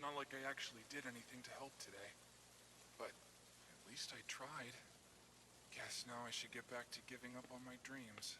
not like I actually did anything to help today. But at least I tried. Guess now I should get back to giving up on my dreams.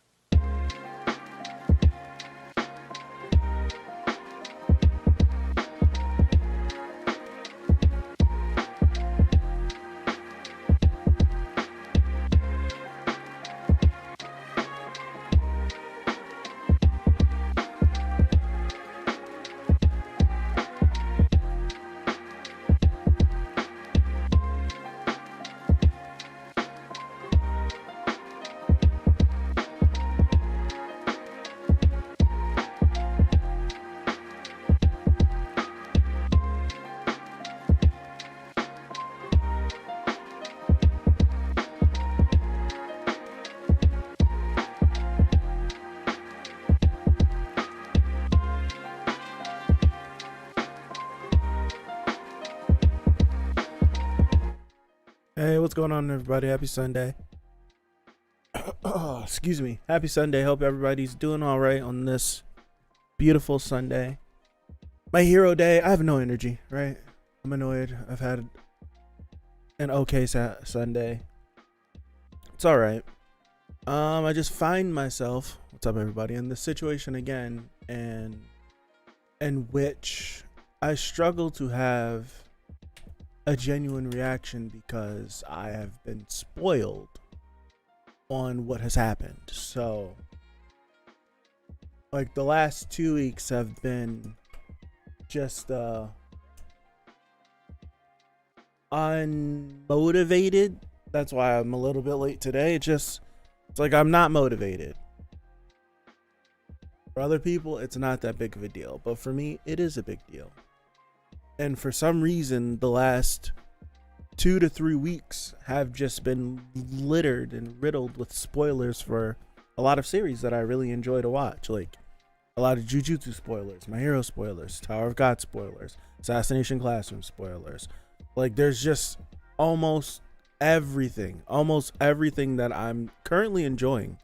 Hey, what's going on, everybody? Happy Sunday. Excuse me. Happy Sunday. Hope everybody's doing all right on this beautiful Sunday. My hero day. I have no energy, right? I'm annoyed. I've had an okay Sunday. It's all right. I just find myself, what's up, everybody, in this situation again, and in which I struggle to have a genuine reaction because I have been spoiled on what has happened. So, like, the last 2 weeks have been just unmotivated. That's why I'm a little bit late today. It's like I'm not motivated. For other people, it's not that big of a deal, but for me, it is a big deal. And for some reason, the last 2 to 3 weeks have just been littered and riddled with spoilers for a lot of series that I really enjoy to watch. Like a lot of Jujutsu spoilers, My Hero spoilers, Tower of God spoilers, Assassination Classroom spoilers. Like there's just almost everything that I'm currently enjoying.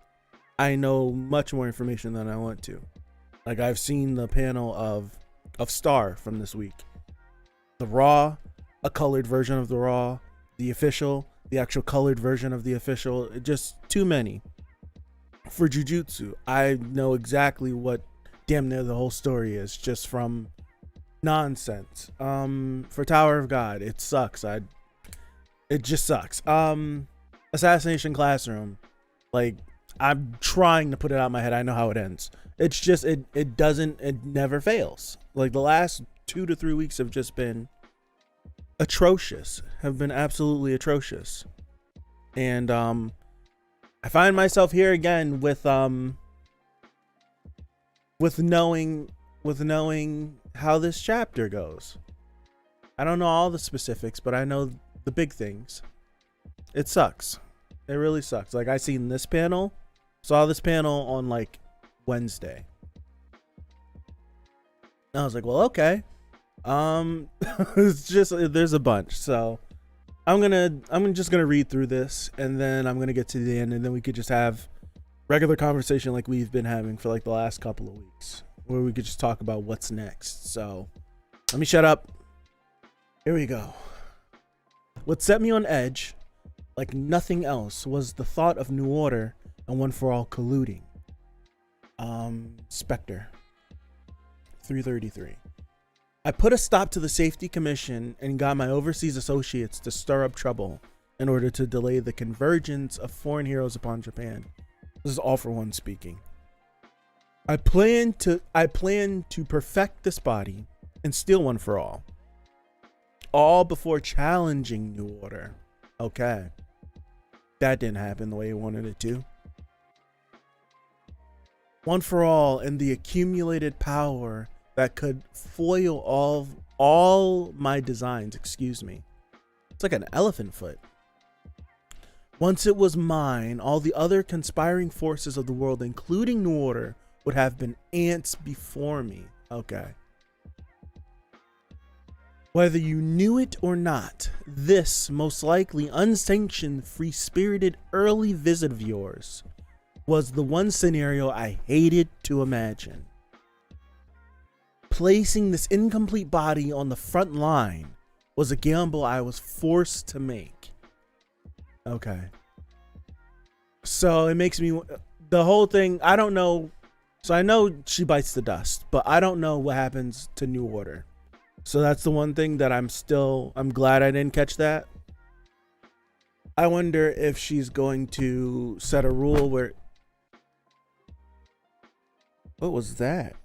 I know much more information than I want to. Like I've seen the panel of Star from this week. The Raw, a colored version of the Raw, the official, the actual colored version of the official, just too many. For Jujutsu, I know exactly what damn near the whole story is just from nonsense. For Tower of God, it sucks. It just sucks. Assassination Classroom, like I'm trying to put it out of my head. I know how it ends. It's just it never fails. Like the last 2 to 3 weeks have just been atrocious, have been absolutely atrocious. And I find myself here again with knowing how this chapter goes. I don't know all the specifics, but I know the big things. It sucks. It really sucks. Like I saw this panel on like Wednesday. I was like, well, okay. It's just there's a bunch. So I'm just gonna read through this and then I'm gonna get to the end and then we could just have regular conversation like we've been having for like the last couple of weeks, where we could just talk about what's next. So let me shut up. Here we go. What set me on edge, like nothing else, was the thought of New Order and One for All colluding. Spectre 333. I put a stop to the safety commission and got my overseas associates to stir up trouble in order to delay the convergence of foreign heroes upon Japan. This is All for One speaking. I plan to perfect this body and steal One for all before challenging New Order. Okay. That didn't happen the way he wanted it to. One for All and the accumulated power that could foil all my designs, excuse me. It's like an elephant foot. Once it was mine, all the other conspiring forces of the world, including New Order, would have been ants before me. Okay. Whether you knew it or not, this most likely unsanctioned, free-spirited early visit of yours was the one scenario I hated to imagine. placing this incomplete body on the front line was a gamble I was forced to make. Okay. So it makes me, the whole thing, I don't know. So I know she bites the dust, but I don't know what happens to New Order. So that's the one thing that I'm glad I didn't catch that. I wonder if she's going to set a rule where, what was that?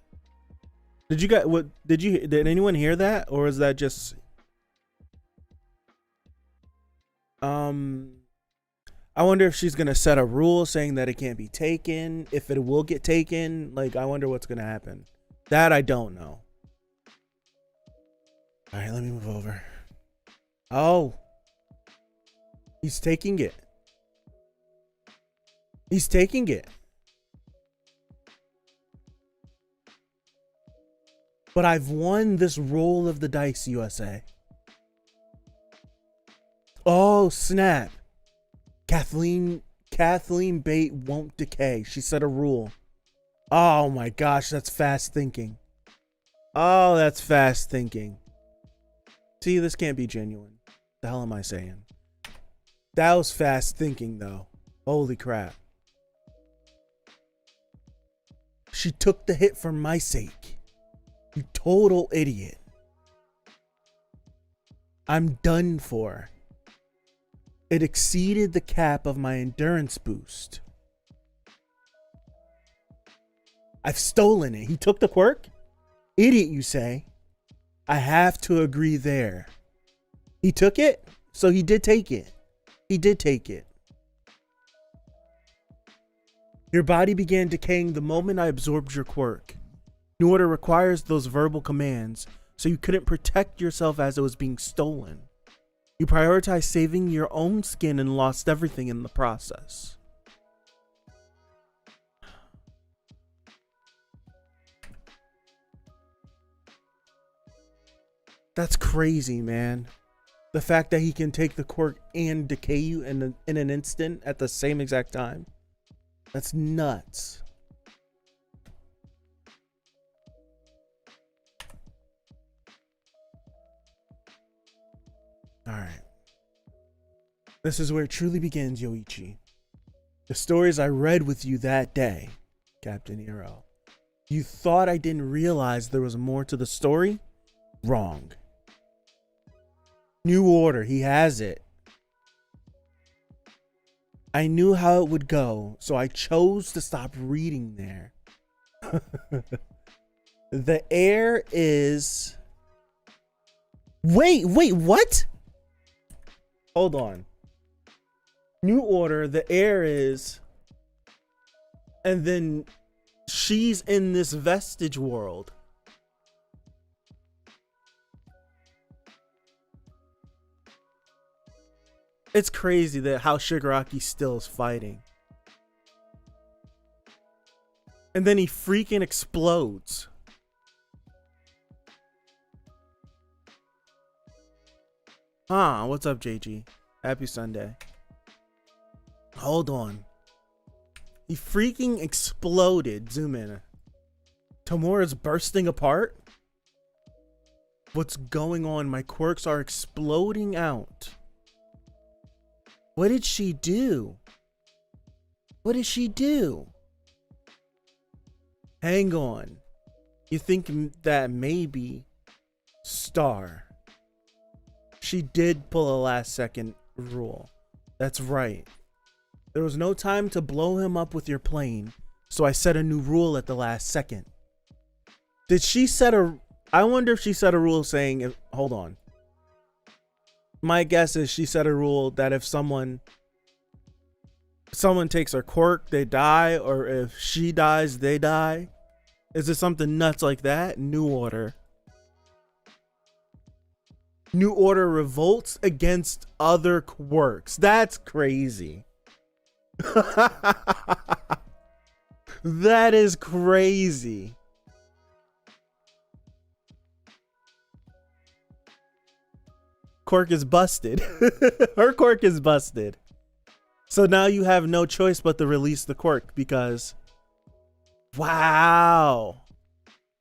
Did anyone hear that? Or is that just, I wonder if she's going to set a rule saying that it can't be taken, if it will get taken. Like, I wonder what's going to happen. That I don't know. All right, let me move over. Oh. He's taking it. He's taking it. But I've won this roll of the dice, USA. Oh, snap. Kathleen Bate won't decay. She set a rule. Oh my gosh, that's fast thinking. Oh, that's fast thinking. See, this can't be genuine. The hell am I saying? That was fast thinking, though. Holy crap. She took the hit for my sake. You total idiot. I'm done for. It exceeded the cap of my endurance boost. I've stolen it. He took the quirk? Idiot, you say? I have to agree there. He took it? So he did take it. He did take it. Your body began decaying the moment I absorbed your quirk. New Order requires those verbal commands, so you couldn't protect yourself as it was being stolen. You prioritized saving your own skin and lost everything in the process. That's crazy, man. The fact that he can take the quirk and decay you in an instant at the same exact time. That's nuts. Alright. This is where it truly begins, Yoichi. The stories I read with you that day, Captain Hero. You thought I didn't realize there was more to the story? Wrong. New Order, he has it. I knew how it would go, so I chose to stop reading there. The air is... Wait, what? Hold on. New Order, the air is... And then she's in this vestige world. It's crazy that how Shigaraki still is fighting. And then he freaking explodes. What's up, JG? Happy Sunday. Hold on. He freaking exploded. Zoom in. Tamura's bursting apart? What's going on? My quirks are exploding out. What did she do? What did she do? Hang on. You think that maybe Star. She did pull a last second rule. That's right. There was no time to blow him up with your plane, so I set a new rule at the last second. Did she set a... I wonder if she set a rule saying... Hold on. My guess is she set a rule that if someone takes her quirk, they die, or if she dies, they die. Is it something nuts like that? New Order. New Order revolts against other quirks. That's crazy. That is crazy. Quirk is busted. Her quirk is busted. So now you have no choice but to release the quirk because... Wow.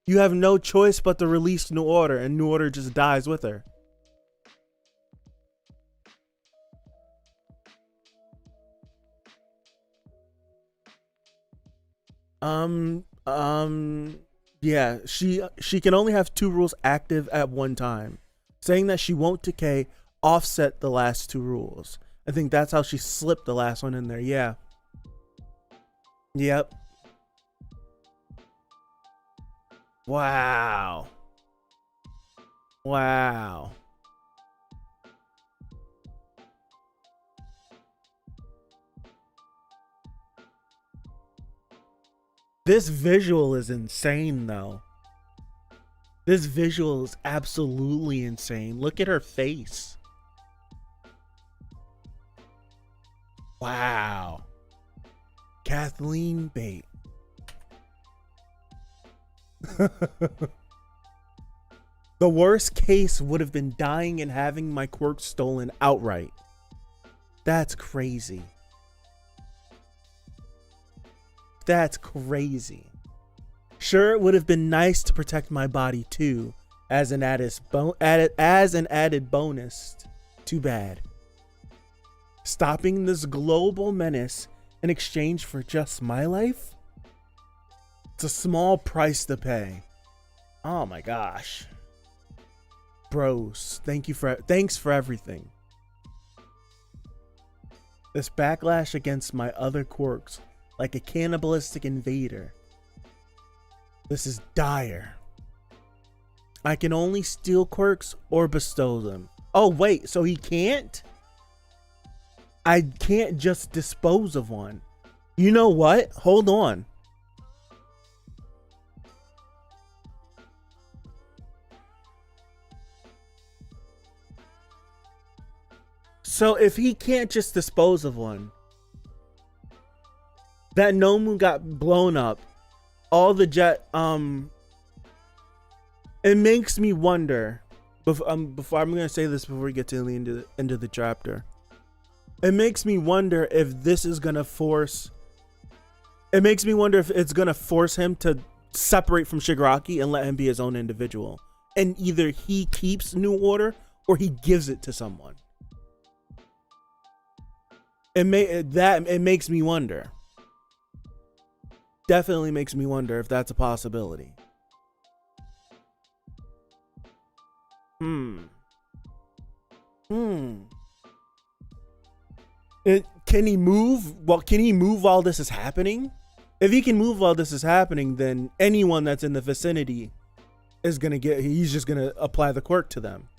You have no choice but to release New Order, and New Order just dies with her. Yeah, she can only have 2 rules active at one time. Saying that she won't decay offset the last 2 rules. I think that's how she slipped the last one in there. Yeah. Yep. Wow. Wow. This visual is insane, though. This visual is absolutely insane. Look at her face. Wow. Kathleen Bate. The worst case would have been dying and having my quirk stolen outright. That's crazy. That's crazy. Sure, it would have been nice to protect my body too, as an added bonus. Too bad. Stopping this global menace in exchange for just my life? It's a small price to pay. Oh my gosh. Bros, thanks for everything. This backlash against my other quirks, like a cannibalistic invader. This is dire. I can only steal quirks or bestow them. Oh wait, so he can't? I can't just dispose of one. You know what? Hold on. So if he can't just dispose of one, that Nomu got blown up, all the jet, it makes me wonder, before I'm going to say this before we get to the end of the chapter. It makes me wonder if this is going to force, it makes me wonder if it's going to force him to separate from Shigaraki and let him be his own individual. And either he keeps New Order or he gives it to someone. It makes me wonder. Definitely makes me wonder if that's a possibility. Can he move? Well, can he move while this is happening? If he can move while this is happening, then anyone that's in the vicinity is gonna he's just gonna apply the quirk to them.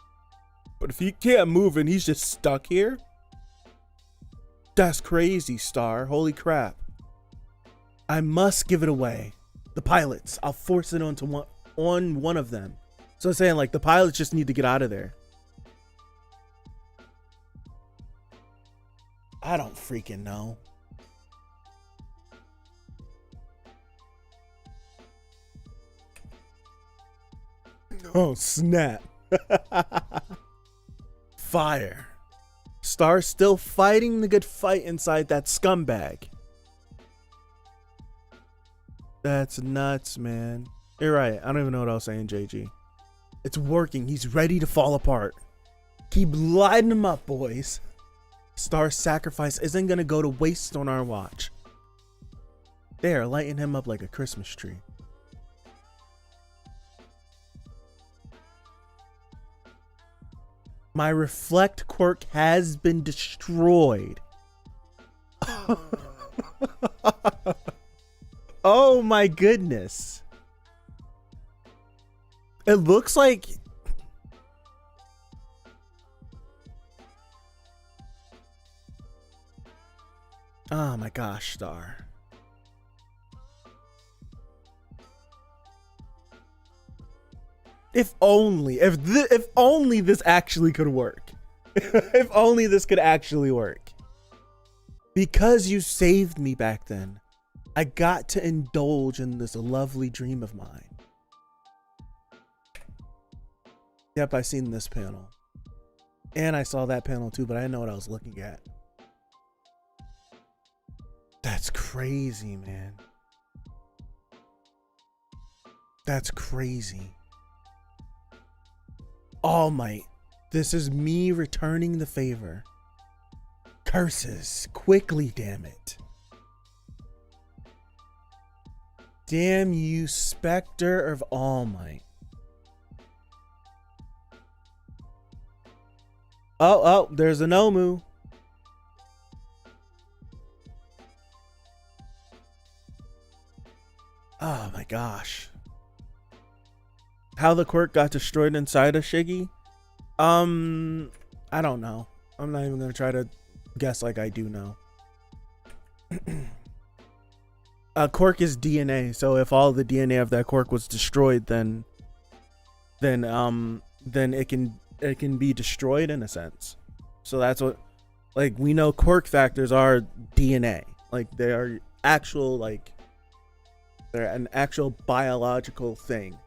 But if he can't move and he's just stuck here, that's crazy, Star. Holy crap. I must give it away. The pilots. I'll force it on one of them. So I'm saying, like, the pilots just need to get out of there. I don't freaking know. Oh, snap. Fire. Star's still fighting the good fight inside that scumbag. That's nuts, man. You're right. I don't even know what I was saying, JG. It's working. He's ready to fall apart. Keep lighting him up, boys. Star's sacrifice isn't going to go to waste on our watch. They are lighting him up like a Christmas tree. My reflect quirk has been destroyed. Oh my goodness. It looks like... Oh my gosh, Star. If only this actually could work. If only this could actually work. Because you saved me back then, I got to indulge in this lovely dream of mine. Yep, I seen this panel. And I saw that panel too, but I didn't know what I was looking at. That's crazy, man. That's crazy. All Might. This is me returning the favor. Curses. Quickly, damn it. Damn you, Spectre of All Might. Oh, there's an Omu. Oh my gosh. How the quirk got destroyed inside of Shiggy? I don't know. I'm not even gonna try to guess like I do know. A quirk is DNA, so if all the DNA of that quirk was destroyed, then it can be destroyed in a sense. So that's what, like, we know quirk factors are DNA. Like, they are actual, like, they're an actual biological thing.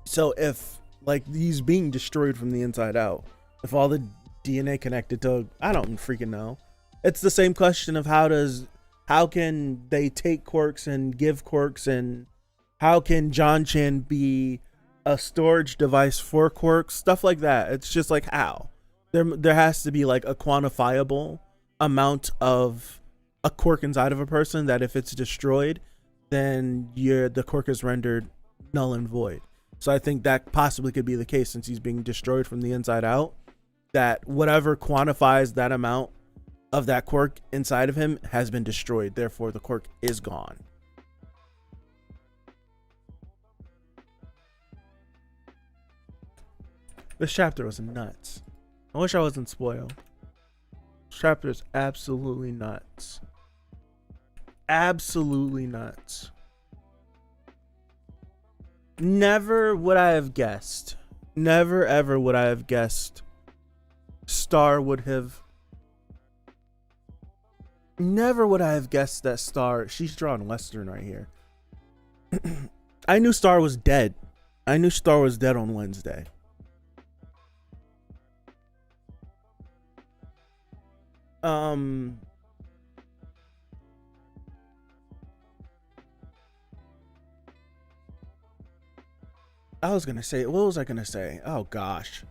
So if, like, he's being destroyed from the inside out, if all the DNA connected to, I don't freaking know. It's the same question of how can they take quirks and give quirks, and how can John Chan be a storage device for quirks, stuff like that. It's just like, how there has to be like a quantifiable amount of a quirk inside of a person that if it's destroyed, then the quirk is rendered null and void. So I think that possibly could be the case, since he's being destroyed from the inside out, that whatever quantifies that amount of that quirk inside of him has been destroyed, therefore the quirk is gone. This chapter was nuts. I wish I wasn't spoiled. This chapter is absolutely nuts. Absolutely nuts. Never would I have guessed. Never ever would I have guessed Star would have. Never would I have guessed that Star. She's drawing Western right here. I knew Star was dead. I knew Star was dead on Wednesday. I was gonna say, what was I gonna say? Oh gosh.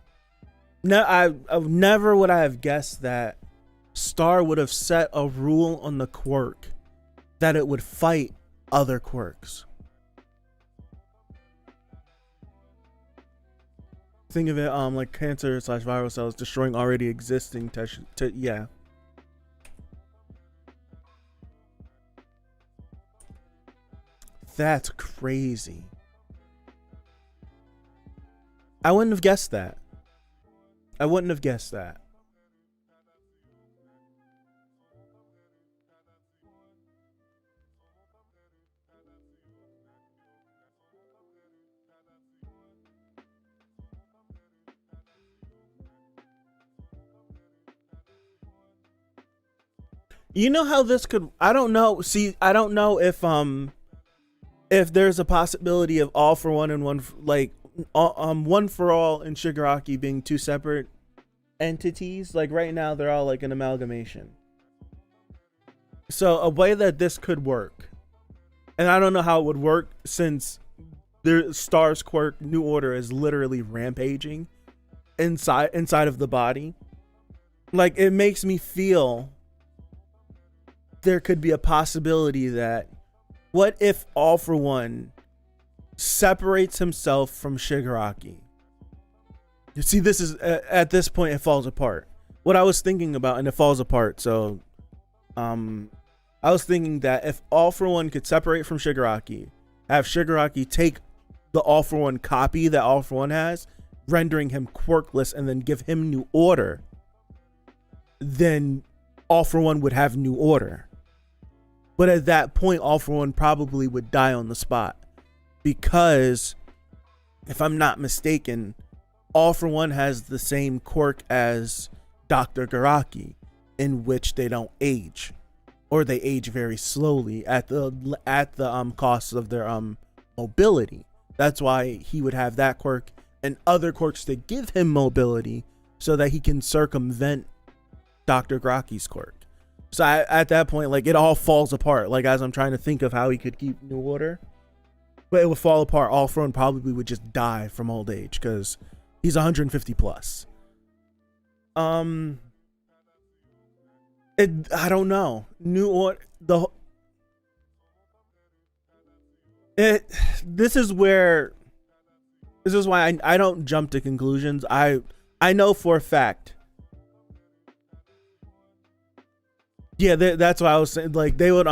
No, I never would I have guessed that Star would have set a rule on the quirk that it would fight other quirks. Think of it like cancer / viral cells destroying already existing yeah. That's crazy. I wouldn't have guessed that. I wouldn't have guessed that. You know how this could, I don't know. See, I don't know if there's a possibility of All for One and One One for All and Shigaraki being two separate entities. Like right now they're all like an amalgamation. So a way that this could work, and I don't know how it would work since their Star's quirk New Order is literally rampaging inside of the body. Like, it makes me feel there could be a possibility that, what if All for One separates himself from Shigaraki? You see, this is at this point it falls apart. What I was thinking about, and it falls apart. So I was thinking that if All for One could separate from Shigaraki, have Shigaraki take the All for One copy that All for One has, rendering him quirkless, and then give him New Order, then All for One would have New Order. But at that point, All for One probably would die on the spot, because if I'm not mistaken, All for One has the same quirk as Dr. Garaki, in which they don't age, or they age very slowly at the cost of their mobility. That's why he would have that quirk and other quirks to give him mobility, so that he can circumvent Dr. Garaki's quirk. So at that point, like, it all falls apart. Like, as I'm trying to think of how he could keep New Order, but it would fall apart. All for One probably would just die from old age because he's 150 plus. I don't know. New Order, this is why I don't jump to conclusions. I know for a fact. Yeah, that's what I was saying. Like they would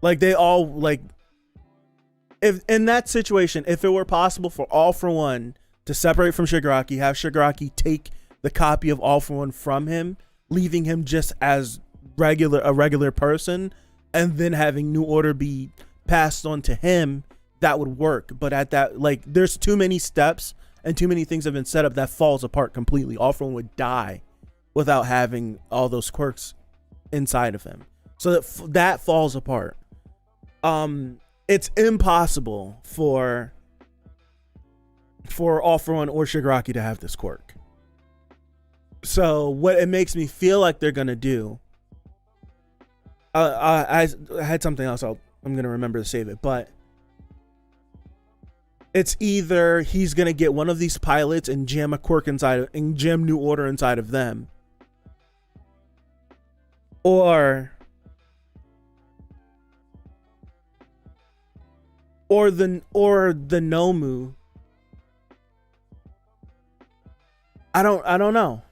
like they all like, if in that situation, if it were possible for All for One to separate from Shigaraki, have Shigaraki take the copy of All for One from him, leaving him just as a regular person, and then having New Order be passed on to him, that would work. But at that, like, there's too many steps and too many things have been set up that falls apart completely. All for One would die without having all those quirks inside of him, so that falls apart. It's impossible for All for One or Shigaraki to have this quirk. So what it makes me feel like they're gonna do, I had something else I'm gonna remember to save it, but it's either he's gonna get one of these pilots and jam a quirk inside and jam New Order inside of them, or the Nomu. I don't know.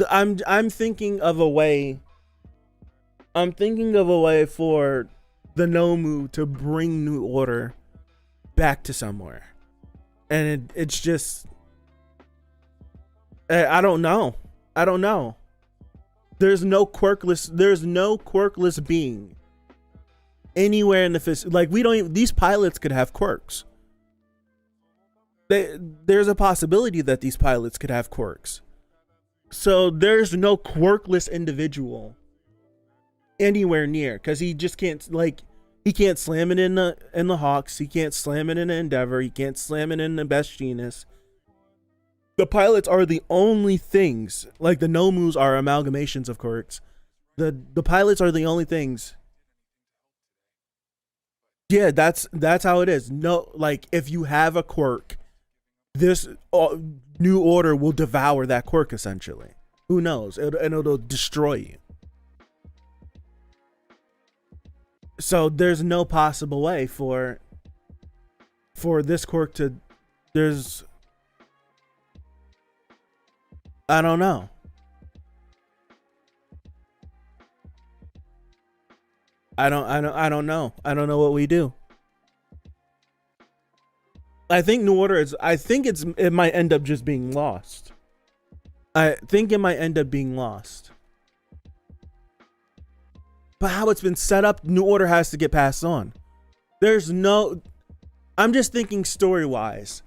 I'm thinking of a way. I'm thinking of a way for the Nomu to bring New Order back to somewhere, and it's just, I don't know. There's no quirkless being anywhere in the like, we don't even, these pilots could have quirks. There's a possibility that these pilots could have quirks. So there's no quirkless individual anywhere near, because he just can't, like, he can't slam it in the Hawks, he can't slam it in the Endeavor, he can't slam it in the Best Genus. The pilots are the only things, like the Nomus are amalgamations of quirks. The pilots are the only things. Yeah, that's how it is. No, like, if you have a quirk, this New Order will devour that quirk essentially. Who knows? It'll destroy you. So there's no possible way for this quirk to, I don't know. I don't know. I don't know what we do. I think New Order it might end up just being lost. I think it might end up being lost. But how it's been set up, New Order has to get passed on. I'm just thinking story-wise.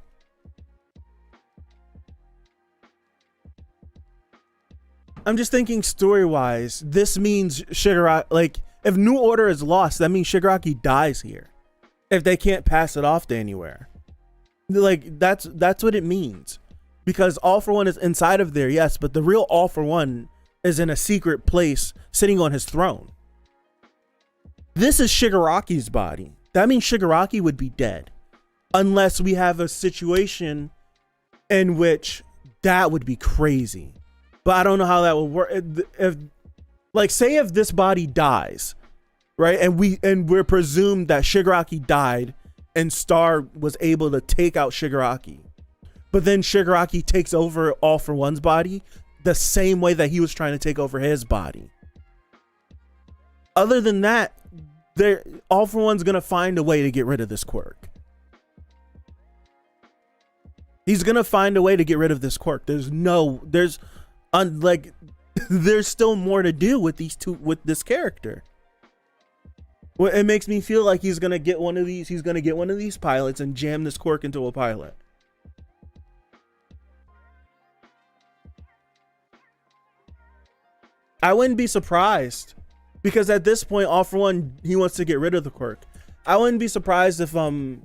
This means Shigaraki, like, if New Order is lost, that means Shigaraki dies here. If they can't pass it off to anywhere. Like, that's what it means. Because All for One is inside of there, yes, but the real All for One is in a secret place sitting on his throne. This is Shigaraki's body. That means Shigaraki would be dead. Unless we have a situation in which that would be crazy. But I don't know how that would work. If this body dies, right? And we're presumed that Shigaraki died and Star was able to take out Shigaraki. But then Shigaraki takes over All for One's body the same way that he was trying to take over his body. Other than that, All for One's gonna find a way to get rid of this quirk. He's gonna find a way to get rid of this quirk. There's still more to do with this character. Well, it makes me feel like he's gonna get one of these pilots and jam this quirk into a pilot. I wouldn't be surprised, because at this point, All for One, he wants to get rid of the quirk. I wouldn't be surprised if the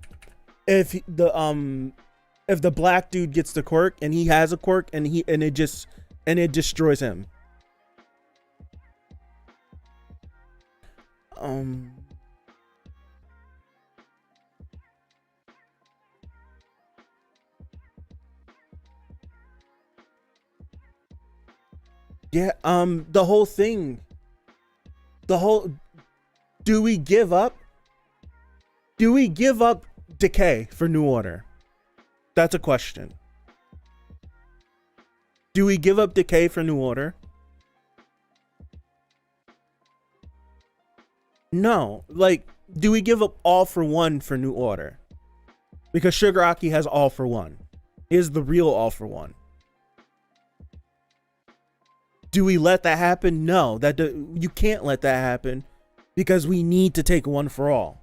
black dude gets the quirk and he has a quirk and it destroys him. Yeah, the whole thing, do we give up decay for New Order? That's a question. Do we give up decay for New Order? No. Like, do we give up All for One for New Order? Because Shigaraki has All for One. Is the real All for One. Do we let that happen? No. You can't let that happen because we need to take One for All.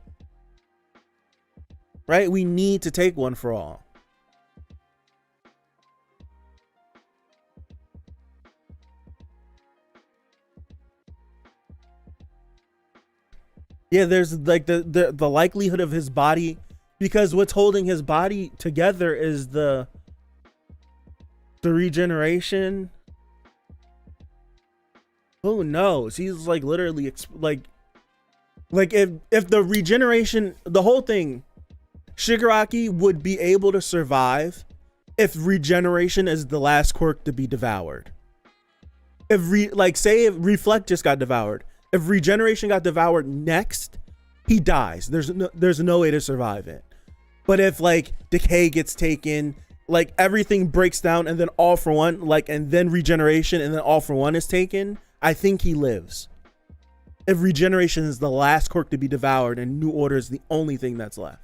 Right? We need to take One for All. Yeah, there's like the likelihood of his body, because what's holding his body together is the regeneration. Who knows? He's like literally like if the regeneration, the whole thing, Shigaraki would be able to survive if regeneration is the last quirk to be devoured. Say if Reflect just got devoured. If regeneration got devoured next, he dies. There's no way to survive it. But if like decay gets taken, like everything breaks down, and then All for One, like, and then regeneration, and then All for One is taken, I think he lives. If regeneration is the last quirk to be devoured and New Order is the only thing that's left.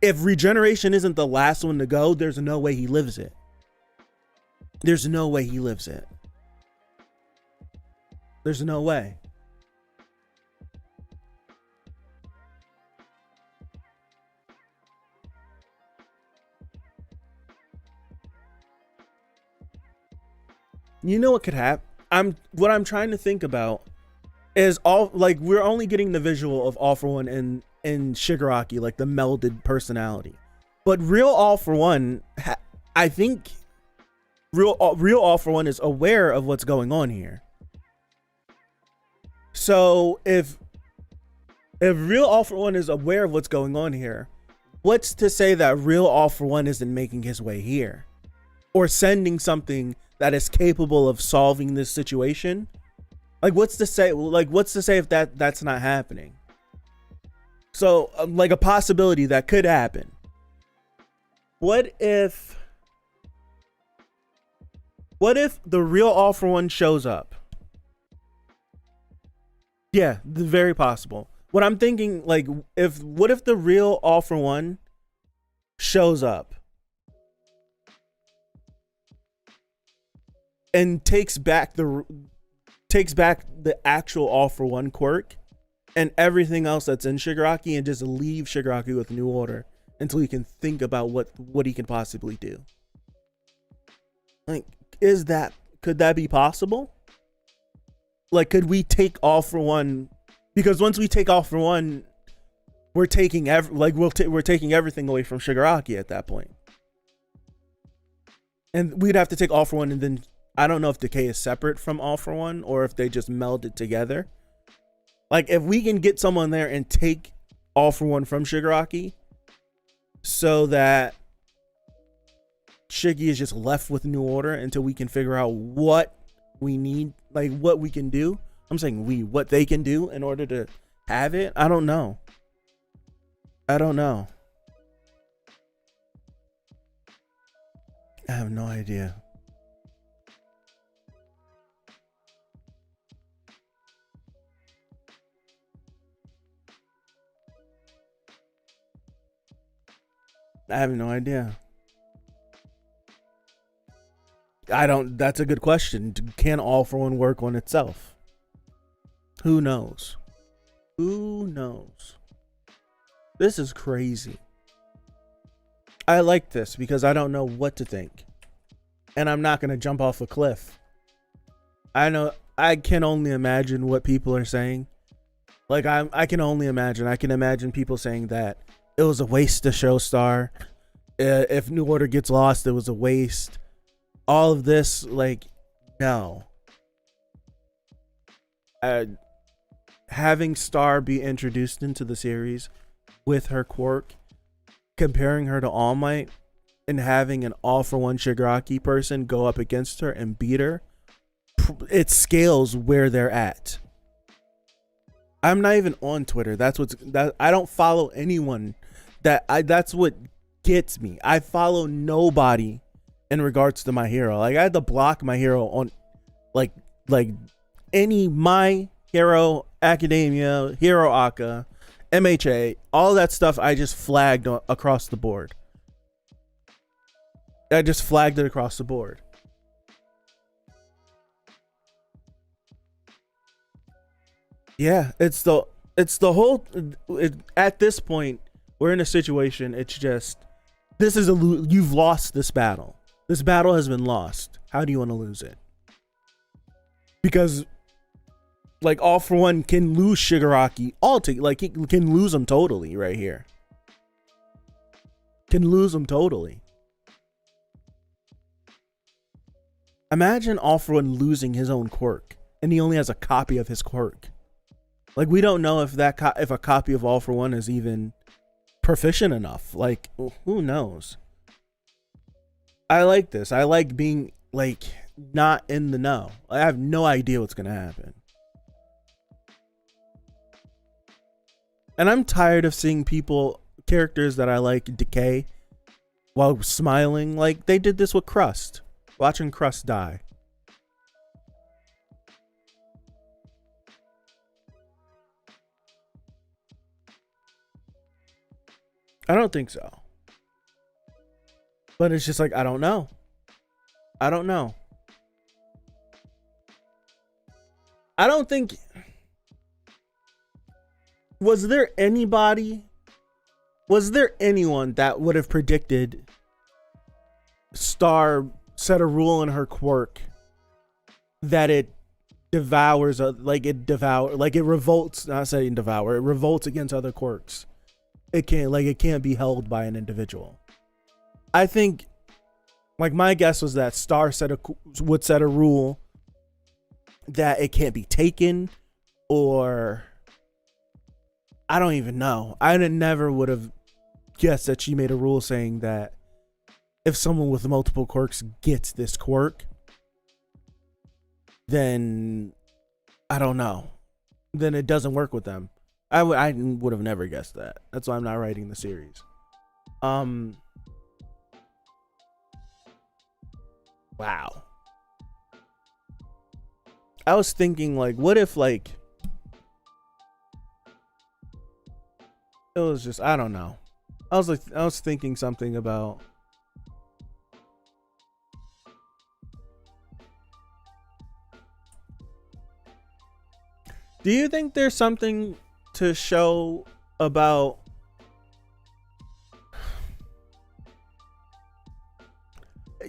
If regeneration isn't the last one to go, there's no way he lives it. There's no way he lives it. There's no way. You know what could happen? What I'm trying to think about is we're only getting the visual of All for One and Shigaraki, like the melded personality. But real All for One, I think real All for One is aware of what's going on here. So if real All for One is aware of what's going on here, what's to say that real All for One isn't making his way here or sending something that is capable of solving this situation? Like, what's to say if that's not happening? So like a possibility that could happen. What if the real All for One shows up? Yeah, very possible. What I'm thinking, like, what if the real All for One shows up and takes back the actual All for One quirk and everything else that's in Shigaraki, and just leave Shigaraki with New Order until he can think about what he can possibly do? Like, could that be possible? Like, could we take All for One? Because once we take All for One, we're taking we're taking everything away from Shigaraki at that point. And we'd have to take All for One, and then I don't know if Decay is separate from All for One or if they just meld it together. Like, if we can get someone there and take All for One from Shigaraki so that Shiggy is just left with New Order until we can figure out what we need, like what we can do. I'm saying what they can do in order to have it. I don't know. I have no idea. I have no idea. That's a good question. Can All for One work on itself? Who knows? This is crazy. I like this because I don't know what to think. And I'm not going to jump off a cliff. I can only imagine what people are saying. Like, I can only imagine. I can imagine people saying that it was a waste to show Star. If New Order gets lost, it was a waste. All of this, like, no. having Star be introduced into the series with her quirk, comparing her to All Might, and having an All For One Shigaraki person go up against her and beat her, it scales where they're at. I'm not even on Twitter. I don't follow anyone. That's what gets me. I follow nobody in regards to My Hero. Like, I had to block My Hero on like any My Hero Academia, Hero Aka, MHA, all that stuff. I just flagged across the board. I just flagged it across the board. Yeah, it's the whole. At this point, we're in a situation. It's just, you've lost this battle. This battle has been lost. How do you want to lose it? Because, like, All For One can lose Shigaraki he can lose him totally right here. Can lose him totally. Imagine All For One losing his own quirk, and he only has a copy of his quirk. Like, we don't know if if a copy of All For One is even proficient enough. Like, who knows? I like this. I like being, like, not in the know. I have no idea what's gonna happen. And I'm tired of seeing characters that I like, decay while smiling. Like, they did this with Crust. Watching Crust die. I don't think so. But it's just like, I don't know. I don't know. I don't think... Was there anyone that would have predicted Star set a rule in her quirk that it devours, it revolts, not saying devour, it revolts against other quirks. It can't be held by an individual. I think, like, my guess was that Star would set a rule that it can't be taken, or I don't even know. I never would have guessed that she made a rule saying that if someone with multiple quirks gets this quirk, then I don't know. Then it doesn't work with them. I would have never guessed that. That's why I'm not writing the series. Wow. I was thinking, like, what if, like, it was just, I don't know. I was thinking something about, do you think there's something to show about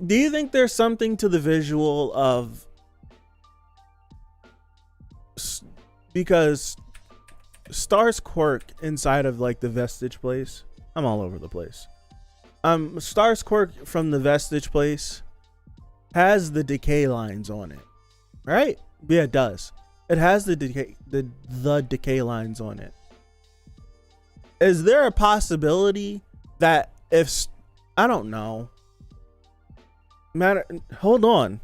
do you think there's something to the visual of, because Star's quirk inside of, like, the vestige place, I'm all over the place. Star's quirk from the vestige place has the decay lines on it, right? Yeah, it does. It has the decay lines on it. Is there a possibility that if, I don't know, hold on.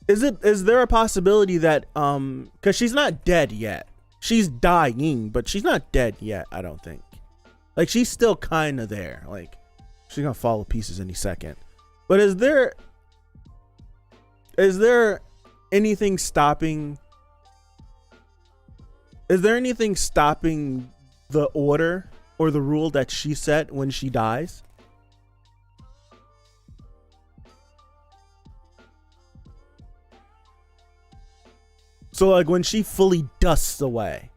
Is there a possibility that because she's not dead yet. She's dying, but she's not dead yet, I don't think. Like, she's still kind of there. Like, she's gonna fall to pieces any second. But is there anything stopping the order or the rule that she set when she dies? So, like, when she fully dusts away,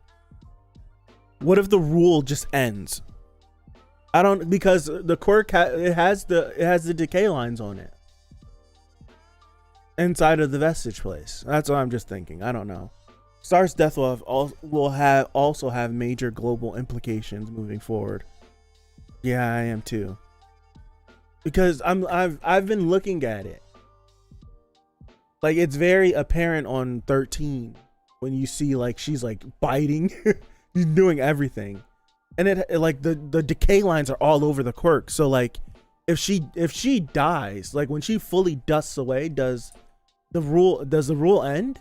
what if the rule just ends? I don't, because the quirk it has the decay lines on it inside of the vestige place. That's what I'm just thinking. I don't know. Star's death will also have major global implications moving forward. Yeah, I am too. Because I've been looking at it. Like, it's very apparent on 13 when you see like she's like biting, she's doing everything, and it like the decay lines are all over the quirk. So like if she dies, like when she fully dusts away, does the rule end?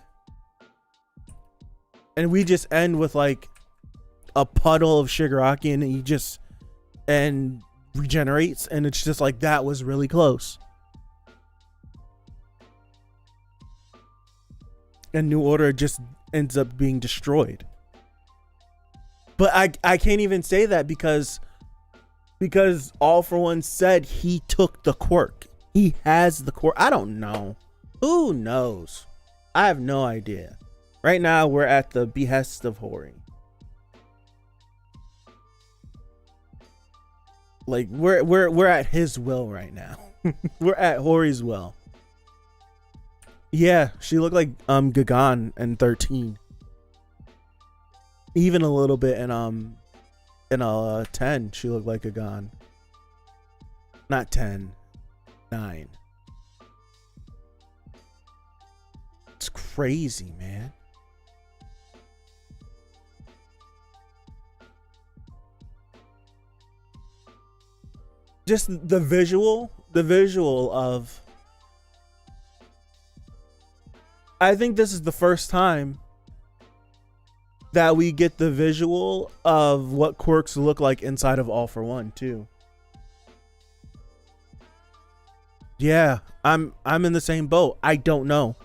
And we just end with like a puddle of Shigaraki, and he just regenerates, and it's just like that was really close. And New Order just ends up being destroyed. But I can't even say that because All For One said he took the quirk. He has the quirk. I don't know. Who knows? I have no idea. Right now we're at the behest of Hori. Like we're at his will right now. We're at Hori's will. Yeah, she looked like Gagan in 13. Even a little bit in 10, she looked like Gagan. Not 10, 9. It's crazy, man. Just the visual of, I think this is the first time that we get the visual of what quirks look like inside of All For One too. Yeah, I'm in the same boat. I don't know.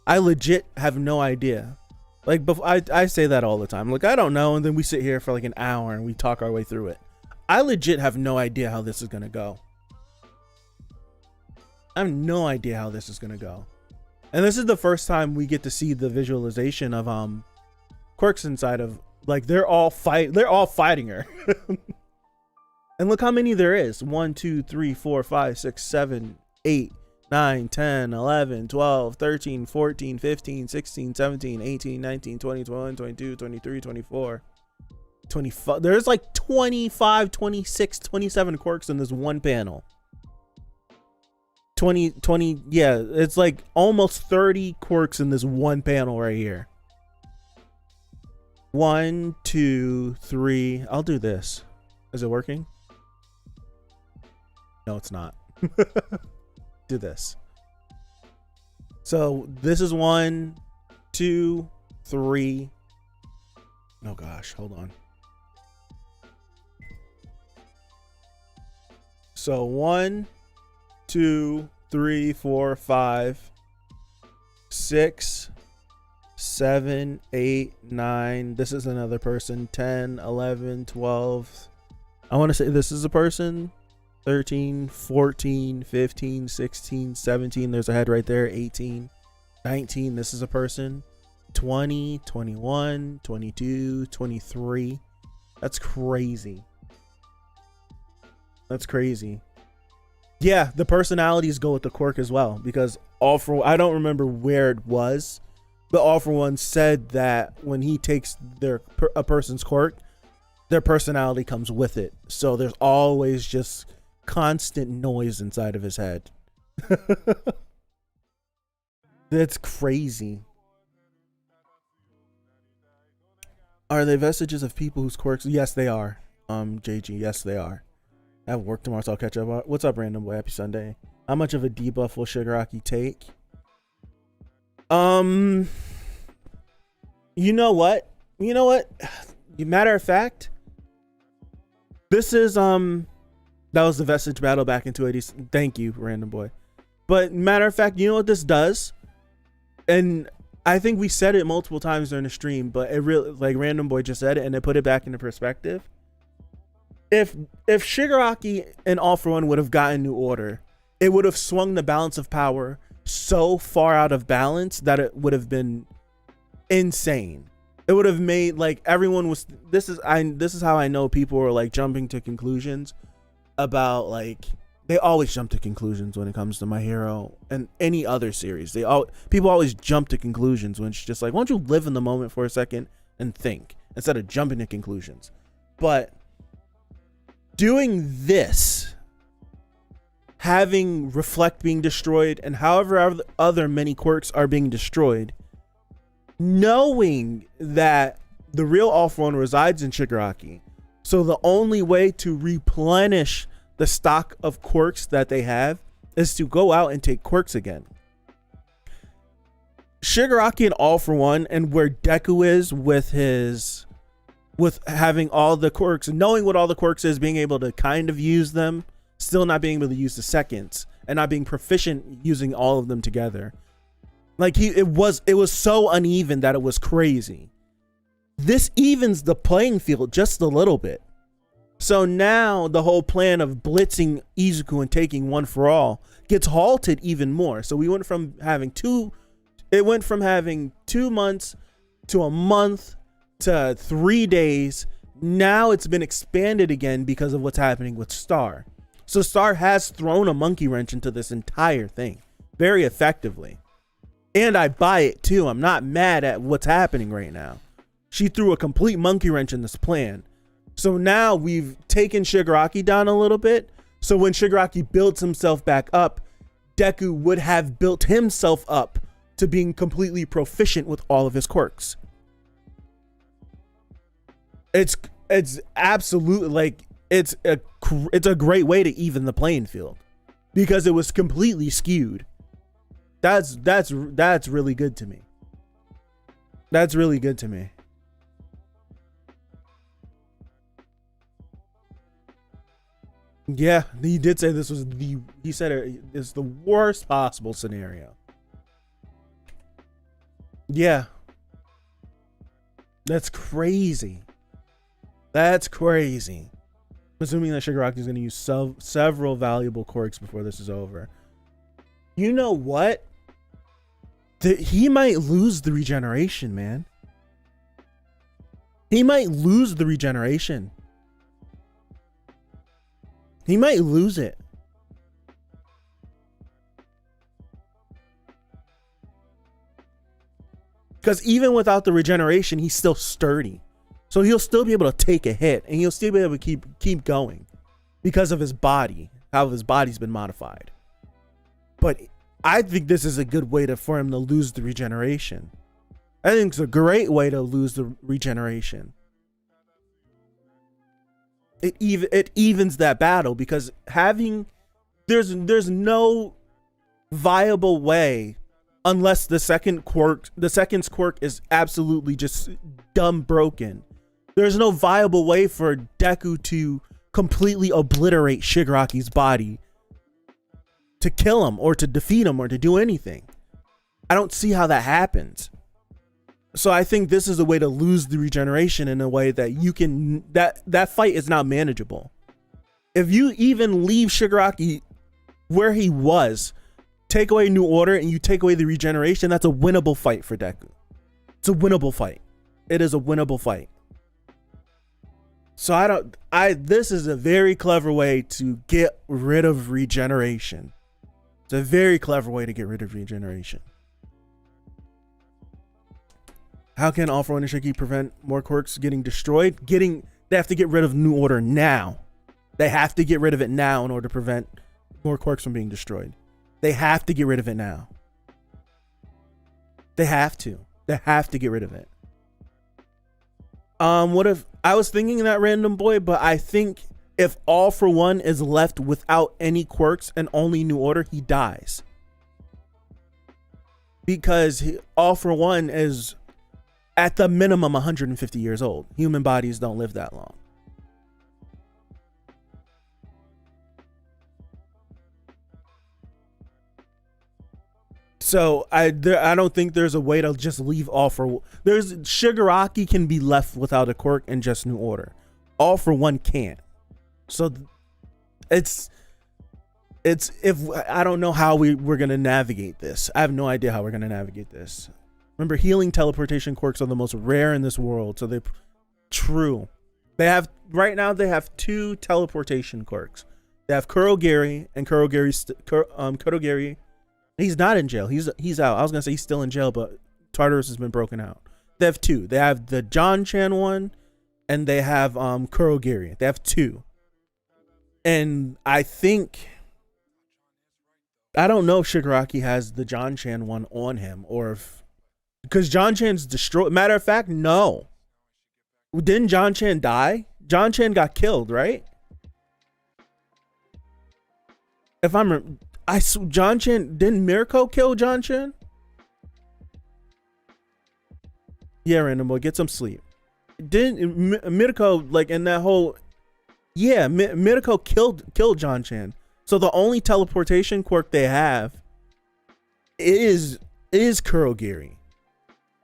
I legit have no idea. Like before, I say that all the time. Like I don't know, and then we sit here for like an hour and we talk our way through it. I legit have no idea how this is gonna go. I have no idea how this is gonna go. And this is the first time we get to see the visualization of quirks inside of, like, they're all fighting her. And look how many there is. 1, 2, 3, 4, 5, 6, 7, 8, 9, 10, 11, 12, 13, 14, 15, 16, 17, 18, 19, 20, 21, 22, 23, 24, 25. There's like 25, 26, 27 quirks in this one panel. 20, yeah, it's like almost 30 quirks in this one panel right here. 1, 2, 3. I'll do this. Is it working? No, it's not. Do this. So this is 1, 2, 3. Oh gosh, hold on. So 1, 2, 3, 4, 5, 6, 7, 8, 9. This is another person. 10, 11, 12. I want to say this is a person. 13, 14, 15, 16, 17. There's a head right there. 18, 19. This is a person. 20, 21, 22, 23. That's crazy. That's crazy. Yeah, the personalities go with the quirk as well, because I don't remember where it was, but All For One said that when he takes a person's quirk, their personality comes with it. So there's always just constant noise inside of his head. That's crazy. Are they vestiges of people whose quirks? Yes, they are. JG, yes, they are. I have work tomorrow, so I'll catch up. What's up, Random Boy? Happy Sunday. How much of a debuff will Shigaraki take? You know what? You know what? Matter of fact, this is that was the vestige battle back in 280. Thank you, Random Boy. But matter of fact, you know what this does? And I think we said it multiple times during the stream, but it really, like, Random Boy just said it and it put it back into perspective. If Shigaraki and All For One would have gotten New Order, it would have swung the balance of power so far out of balance that it would have been insane. It would have made, like, everyone was, this is how I know people are, like, jumping to conclusions about, like, they always jump to conclusions when it comes to My Hero and any other series. People always jump to conclusions when it's just like, why don't you live in the moment for a second and think instead of jumping to conclusions? But doing this, having Reflect being destroyed and however other many quirks are being destroyed, knowing that the real All For One resides in Shigaraki. So the only way to replenish the stock of quirks that they have is to go out and take quirks again. Shigaraki and All For One, and where Deku is with having all the quirks, knowing what all the quirks is, being able to kind of use them, still not being able to use the seconds, and not being proficient using all of them together. Like it was so uneven that it was crazy. This evens the playing field just a little bit. So now the whole plan of blitzing Izuku and taking One For All gets halted even more. So we went from having 2 months to a month to 3 days. Now it's been expanded again because of what's happening with Star. So Star has thrown a monkey wrench into this entire thing very effectively. And I buy it too. I'm not mad at what's happening right now. She threw a complete monkey wrench in this plan. So now we've taken Shigaraki down a little bit. So when Shigaraki builds himself back up, Deku would have built himself up to being completely proficient with all of his quirks. It's absolutely, like, it's a great way to even the playing field because it was completely skewed. That's really good to me. That's really good to me. Yeah, he did say this was he said it's the worst possible scenario. Yeah. That's crazy. That's crazy. Assuming that Shigaraki is going to use several valuable quirks before this is over. You know what? He might lose the regeneration, man. He might lose the regeneration. He might lose it. Because even without the regeneration, he's still sturdy. So he'll still be able to take a hit and he'll still be able to keep going because of his body, how his body's been modified. But I think this is a good way for him to lose the regeneration. I think it's a great way to lose the regeneration. It evens that battle because there's no viable way unless the second's quirk is absolutely just dumb broken. There's no viable way for Deku to completely obliterate Shigaraki's body, to kill him or to defeat him or to do anything. I don't see how that happens. So I think this is a way to lose the regeneration in a way that you can, that fight is not manageable. If you even leave Shigaraki where he was, take away New Order and you take away the regeneration, that's a winnable fight for Deku. It's a winnable fight. It is a winnable fight. So this is a very clever way to get rid of regeneration. It's a very clever way to get rid of regeneration. How can All For One and Shiki prevent more quirks getting destroyed? They have to get rid of New Order now. They have to get rid of it now in order to prevent more quirks from being destroyed. They have to get rid of it now. They have to. They have to get rid of it. What if I was thinking that, Random Boy, but I think if All For One is left without any quirks and only New Order, he dies. Because All For One is at the minimum 150 years old. Human bodies don't live that long. So I don't think there's a way to just leave All For One. Shigaraki can be left without a quirk and just New Order. All For One can't. So it's if I don't know how we're gonna navigate this. I have no idea how we're gonna navigate this. Remember, healing teleportation quirks are the most rare in this world. So they right now they have 2 teleportation quirks. They have Kurogiri and Kurogiri. He's not in jail. He's out. I was gonna say he's still in jail, but Tartarus has been broken out. They have 2. They have the John Chan one, and they have Kurogiri. They have 2. And I don't know if Shigaraki has the John Chan one on him, or if because John Chan's destroyed. Matter of fact, no. Didn't John Chan die? John Chan got killed, right? If I'm, John Chan, didn't Mirko kill John Chan? Yeah, Random Boy, get some sleep. Didn't Mirko, like in that whole, yeah, Mirko killed John Chan. So the only teleportation quirk they have is Kurogiri.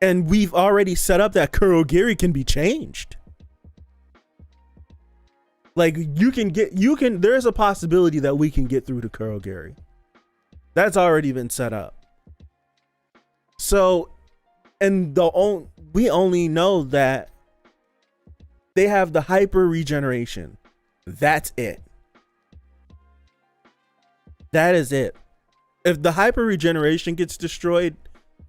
And we've already set up that Kurogiri can be changed. Like there's a possibility that we can get through to Kurogiri. That's already been set up. So, and we only know that they have the hyper regeneration. That's it. That is it. If the hyper regeneration gets destroyed,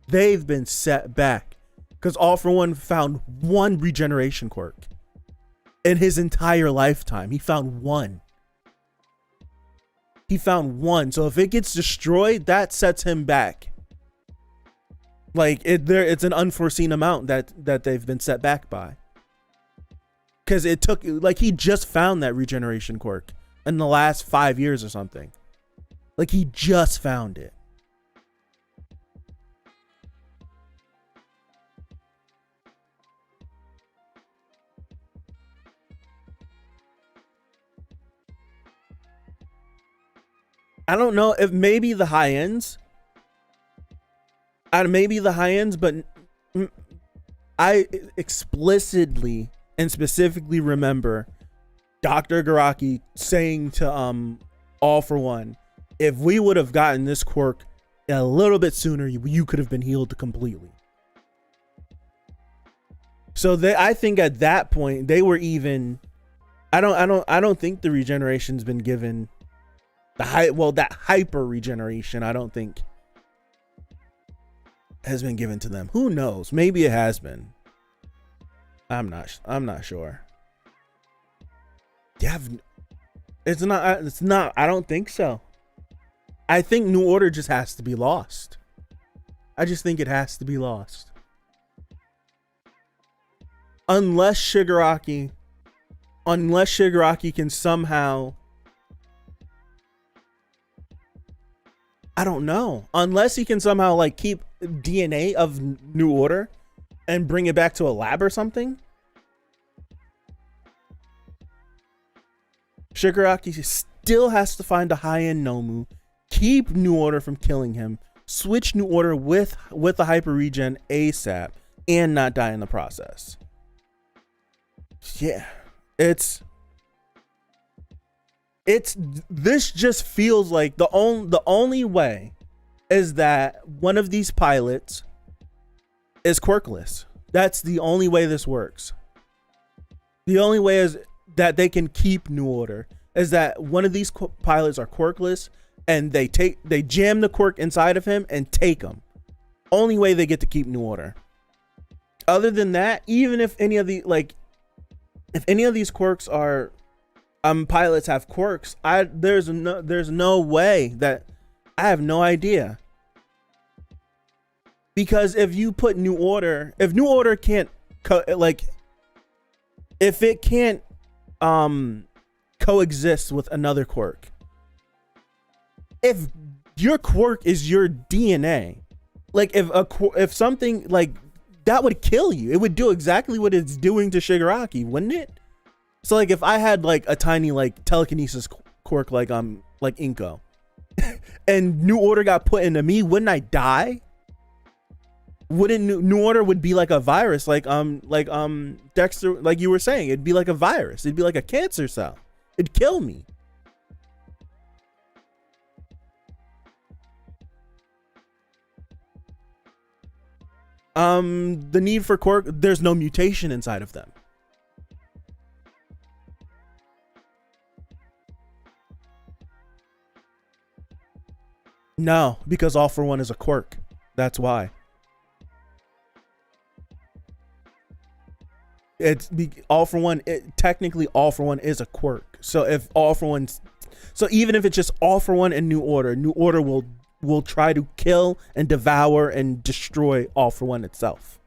they've been set back. Because All For One found one regeneration quirk in his entire lifetime. He found one. So if it gets destroyed, that sets him back. Like it's an unforeseen amount that they've been set back by. Because it took, like, he just found that regeneration quirk in the last 5 years or something. Like, he just found it. I don't know if maybe the high ends. But I explicitly and specifically remember Dr. Garaki saying to All For One, if we would have gotten this quirk a little bit sooner, you could have been healed completely. So I think at that point they were even. I don't think the regeneration's been given. That hyper regeneration, I don't think has been given to them. Who knows? Maybe it has been. I'm not sure. It's not. I don't think so. I think New Order just has to be lost. I just think it has to be lost. Unless Shigaraki can somehow, I don't know. Unless he can somehow like keep DNA of New Order and bring it back to a lab or something. Shigaraki still has to find a high-end Nomu, keep New Order from killing him, switch New Order with a hyper regen ASAP, and not die in the process. Yeah, it's this just feels like the only way is that one of these pilots is quirkless. That's the only way this works. The only way is that they can keep New Order is that one of these pilots are quirkless and they jam the quirk inside of him and take him. Only way they get to keep New Order. Other than that, even if any of these quirks are pilots have quirks, there's no way that I have no idea. Because if you put New Order, if New Order can't if it can't coexist with another quirk, if your quirk is your DNA, like if something like that would kill you, it would do exactly what it's doing to Shigaraki, wouldn't it? So like if I had like a tiny like telekinesis quirk like Inko and New Order got put into me, wouldn't I die? Wouldn't New Order would be like a virus, like Dexter, like you were saying, it'd be like a virus, it'd be like a cancer cell, it'd kill me. The need for quirk, there's no mutation inside of them. No, because All For One is a quirk. That's why. All For One. Technically, All For One is a quirk. So if All For One, so even if it's just All For One and New Order will will try to kill and devour and destroy All For One itself.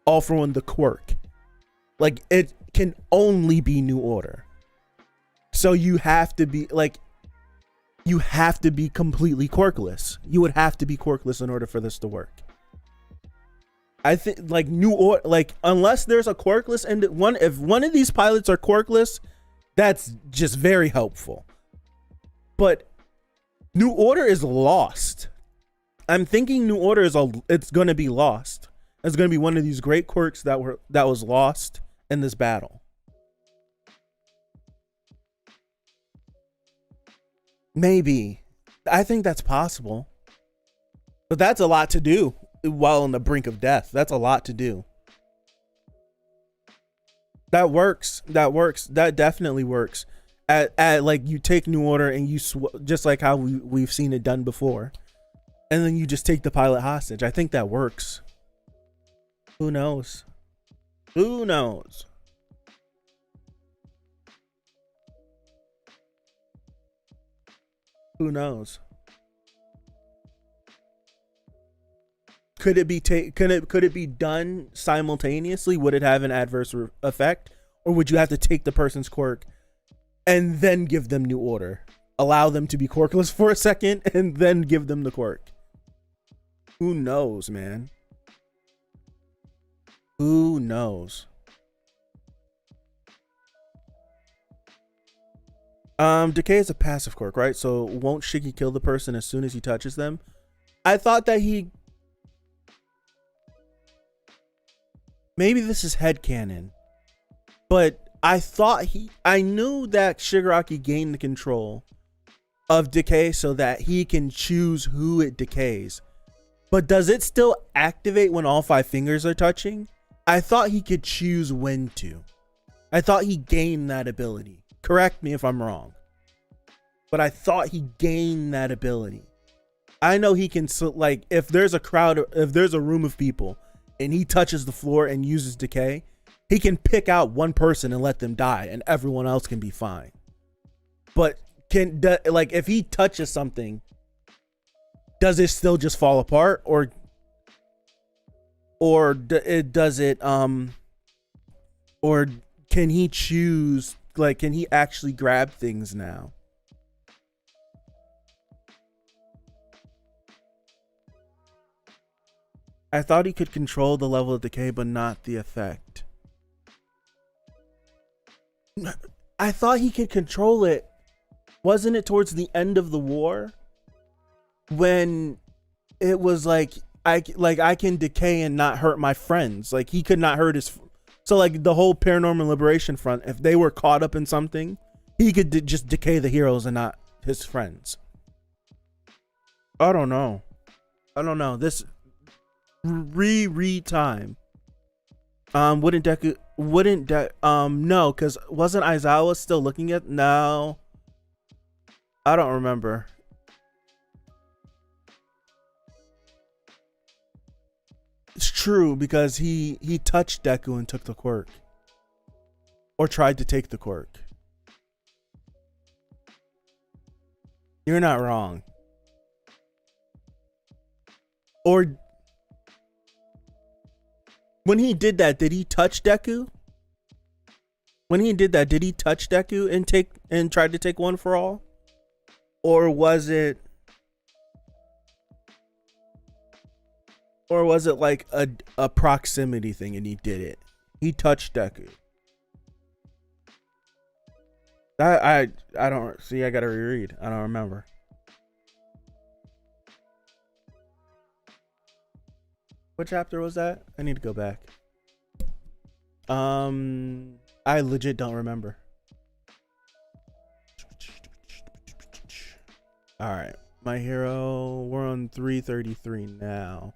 All For One, the quirk. Like, it can only be New Order. So you have to be completely quirkless. You would have to be quirkless in order for this to work. I think like New Order, like unless there's a quirkless and if one of these pilots are quirkless, that's just very helpful. But New Order is lost. I'm thinking New Order it's going to be lost. It's going to be one of these great quirks that was lost in this battle. Maybe. I think that's possible. But that's a lot to do while on the brink of death. That's a lot to do. That works. That definitely works. At like you take New Order and you just like how we've seen it done before. And then you just take the pilot hostage. I think that works. Who knows? Who knows? Who knows? Could it be done simultaneously? Would it have an adverse effect, or would you have to take the person's quirk and then give them New Order? Allow them to be quirkless for a second and then give them the quirk. Who knows, man? Who knows? Decay is a passive quirk, right? So won't Shiggy kill the person as soon as he touches them? I thought that maybe this is headcanon, but I knew that Shigaraki gained the control of decay so that he can choose who it decays. But does it still activate when all 5 fingers are touching? I thought he could choose when to. I thought he gained that ability. Correct me if I'm wrong. But I thought he gained that ability. I know he can, like, if there's a room of people and he touches the floor and uses decay, he can pick out one person and let them die and everyone else can be fine. But if he touches something, does it still just fall apart, or can he choose, like, can he actually grab things now? I thought he could control the level of decay, but not the effect. I thought he could control it. Wasn't it towards the end of the war? When it was like I can decay and not hurt my friends. Like, he could not hurt his... So, like, the whole Paranormal Liberation Front, if they were caught up in something, he could just decay the heroes and not his friends. I don't know. This... Reread time. No, because wasn't Aizawa still looking at... No. I don't remember. It's true, because he touched Deku and took the quirk. Or tried to take the quirk. You're not wrong. Or... when he did that, did he touch Deku? When he did that, did he touch Deku and tried to take One for All? Or was it like a proximity thing and he did it? He touched Deku. I don't see. I gotta reread. I don't remember. What chapter was that? I need to go back. I legit don't remember. All right, My Hero. We're on 333 now.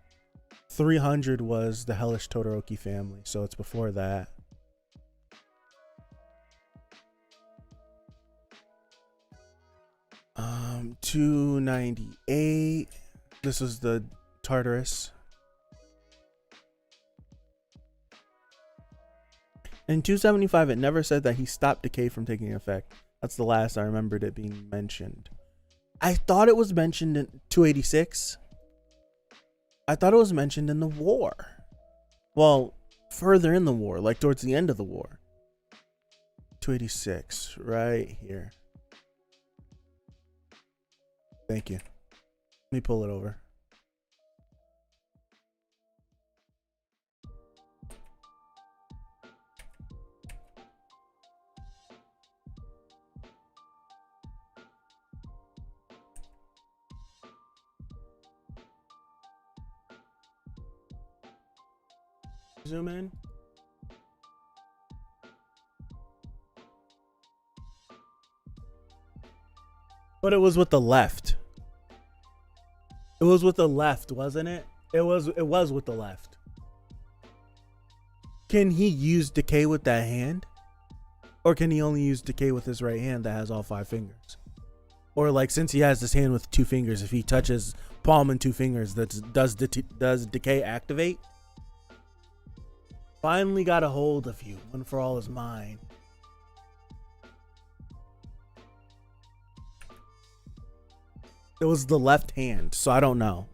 300 was the Hellish Todoroki family, so it's before that. Um, 298. This is the Tartarus. In 275, it never said that he stopped decay from taking effect. That's the last I remembered it being mentioned. I thought it was mentioned in 286. I thought it was mentioned in the war. Well, further in the war, like towards the end of the war. 286, right here. Thank you. Let me pull it over. Zoom in. But it was with the left. It was with the left, wasn't it? It was with the left. Can he use decay with that hand? Or can he only use decay with his right hand that has all 5 fingers? Or like, since he has this hand with 2 fingers, if he touches palm and 2 fingers, does decay activate? Finally got a hold of you. One for all is mine. It was the left hand, so I don't know.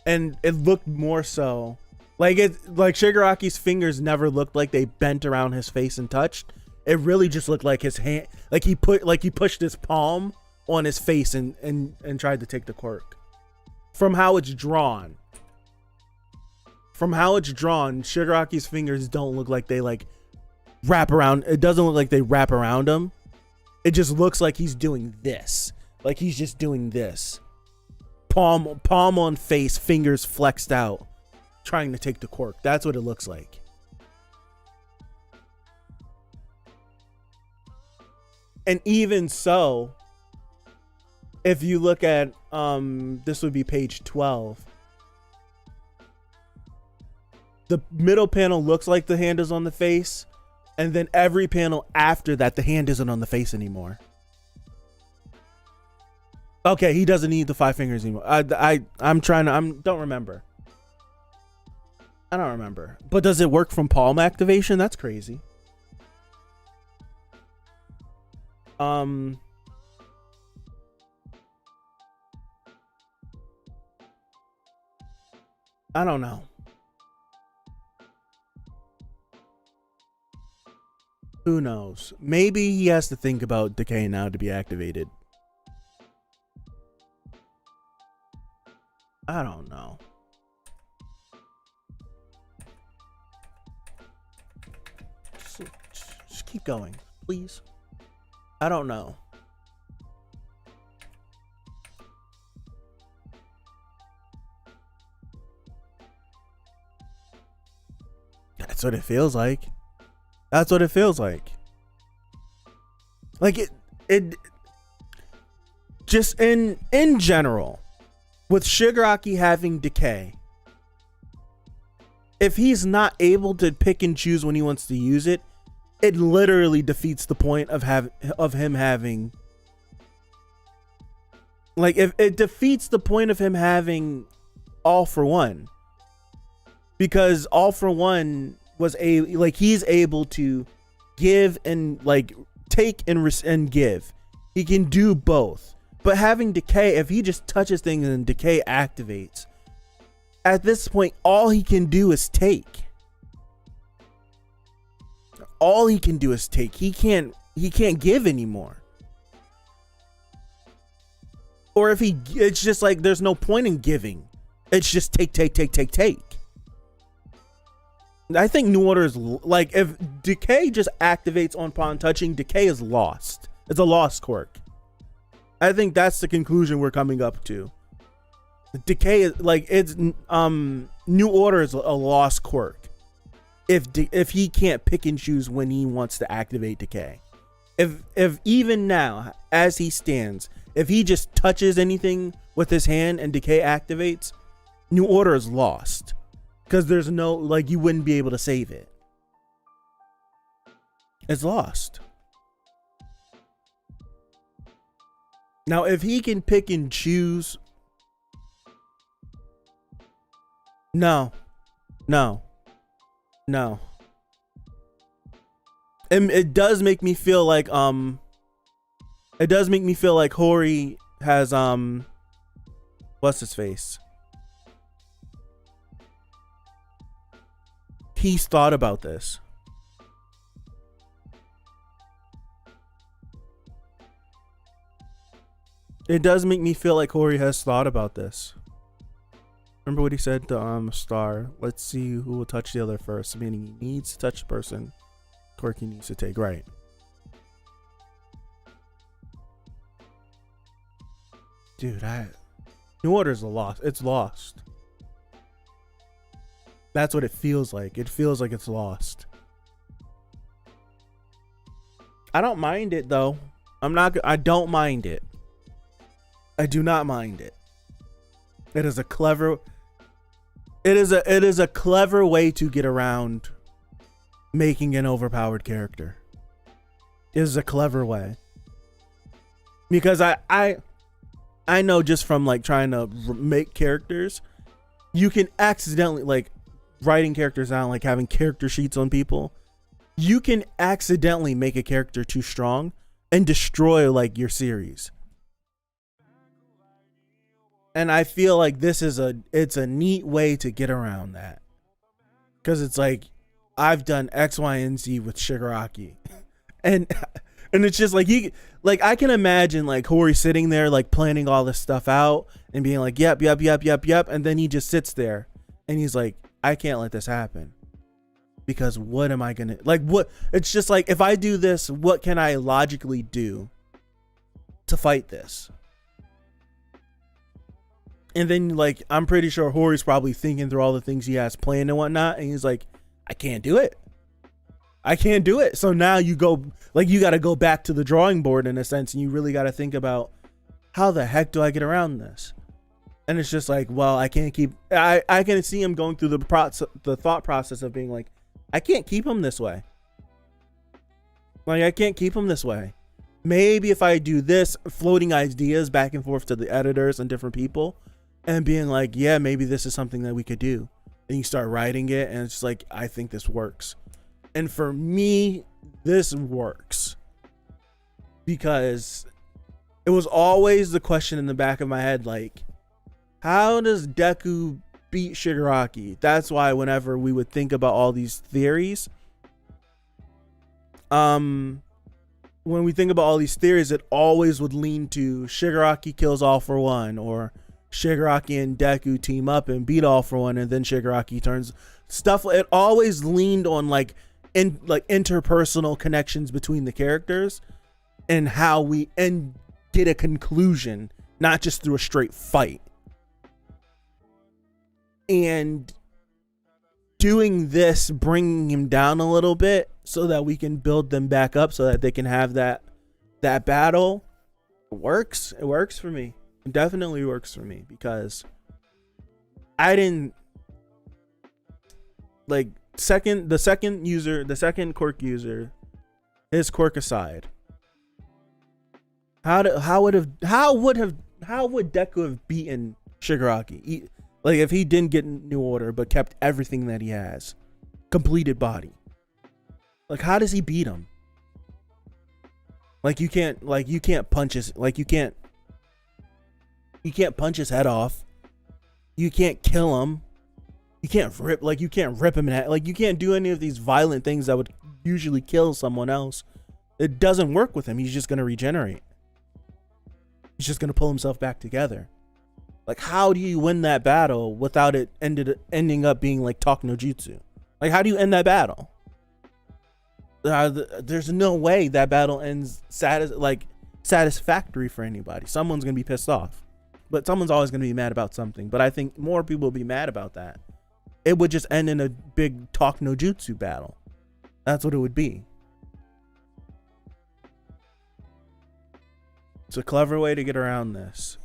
And it looked more so like Shigaraki's fingers never looked like they bent around his face and touched. It really just looked like his hand, like he pushed his palm on his face and tried to take the quirk. From how it's drawn. Shigaraki's fingers don't look like they like wrap around. It doesn't look like they wrap around him. It just looks like he's doing this. Like he's just doing this. Palm on face, fingers flexed out, trying to take the quirk. That's what it looks like. And even so, if you look at this would be page 12. The middle panel looks like the hand is on the face, and then every panel after that, the hand isn't on the face anymore. Okay, he doesn't need the 5 fingers anymore. Don't remember. I don't remember. But does it work from palm activation? That's crazy. I don't know. Who knows? Maybe he has to think about decay now to be activated. I don't know. Just keep going, please. I don't know. That's what it feels like. That's what it feels like. Like it just in general, with Shigaraki having decay, if he's not able to pick and choose when he wants to use it, it literally defeats the point of him having, like, if it defeats the point of him having All for One, because All for One was he's able to give and like take and give. He can do both. But having decay, if he just touches things and decay activates, at this point all he can do is take. All he can do is take. He can't give anymore. Or if it's just like there's no point in giving. It's just take. I think New Order is like, if decay just activates on upon touching, decay is lost. It's a lost quirk. I think that's the conclusion we're coming up to. Decay is like, it's New Order is a lost quirk. If he can't pick and choose when he wants to activate decay. If even now, as he stands, if he just touches anything with his hand and decay activates, New Order is lost. Because there's no, like, you wouldn't be able to save it. It's lost. Now, if he can pick and choose. No. And it does make me feel like, Hori what's his face? He's thought about this. It does make me feel like Hori has thought about this. Remember what he said to Star? Let's see who will touch the other first. Meaning he needs to touch the person Corky needs to take. Right. Dude, New Order's lost. It's lost. That's what it feels like. It feels like it's lost. I don't mind it though. I don't mind it. I do not mind it. It is a clever way to get around making an overpowered character. It is a clever way. Because I know just from like trying to make characters, you can accidentally, like writing characters down, like having character sheets on people, you can accidentally make a character too strong and destroy like your series. And I feel like it's a neat way to get around that. Cause it's like, I've done X, Y, and Z with Shigaraki. And it's just like I can imagine like Hori sitting there like planning all this stuff out and being like, yep. And then he just sits there and he's like, I can't let this happen. Because what am I gonna, like what, it's just like, if I do this, what can I logically do to fight this? And then, like, I'm pretty sure Hori's probably thinking through all the things he has planned and whatnot. And he's like, I can't do it. So now you got to go back to the drawing board in a sense. And you really got to think about, how the heck do I get around this? And it's just like, well, I can't keep, I can see him going through the thought process of being like, I can't keep him this way. Like, I can't keep him this way. Maybe if I do this, floating ideas back and forth to the editors and different people, and being like, yeah, maybe this is something that we could do. And you start writing it, and it's just like, I think this works. And for me, this works. Because it was always the question in the back of my head, like, how does Deku beat Shigaraki? That's why whenever we would think about all these theories, when we think about all these theories, it always would lean to Shigaraki kills All For One, or Shigaraki and Deku team up and beat All For One, and then Shigaraki turns stuff. It always leaned on like interpersonal connections between the characters and how we get a conclusion, not just through a straight fight. And doing this, bringing him down a little bit so that we can build them back up so that they can have that battle, works. It works for me. It definitely works for me, because I didn't like the second quirk user, his quirk aside. How would Deku have beaten Shigaraki? Like, if he didn't get New Order but kept everything that he has, completed body. Like, how does he beat him? Like, you can't punch his, like, you can't punch his head off. You can't kill him. You can't rip him in half. Like, you can't do any of these violent things that would usually kill someone else. It doesn't work with him. He's just going to regenerate. He's just going to pull himself back together. Like, how do you win that battle without it ending up being like Talk no Jutsu? Like, how do you end that battle? There's no way that battle ends satisfactory for anybody. Someone's going to be pissed off. But someone's always going to be mad about something. But I think more people will be mad about that. It would just end in a big Talk no Jutsu battle. That's what it would be. It's a clever way to get around this.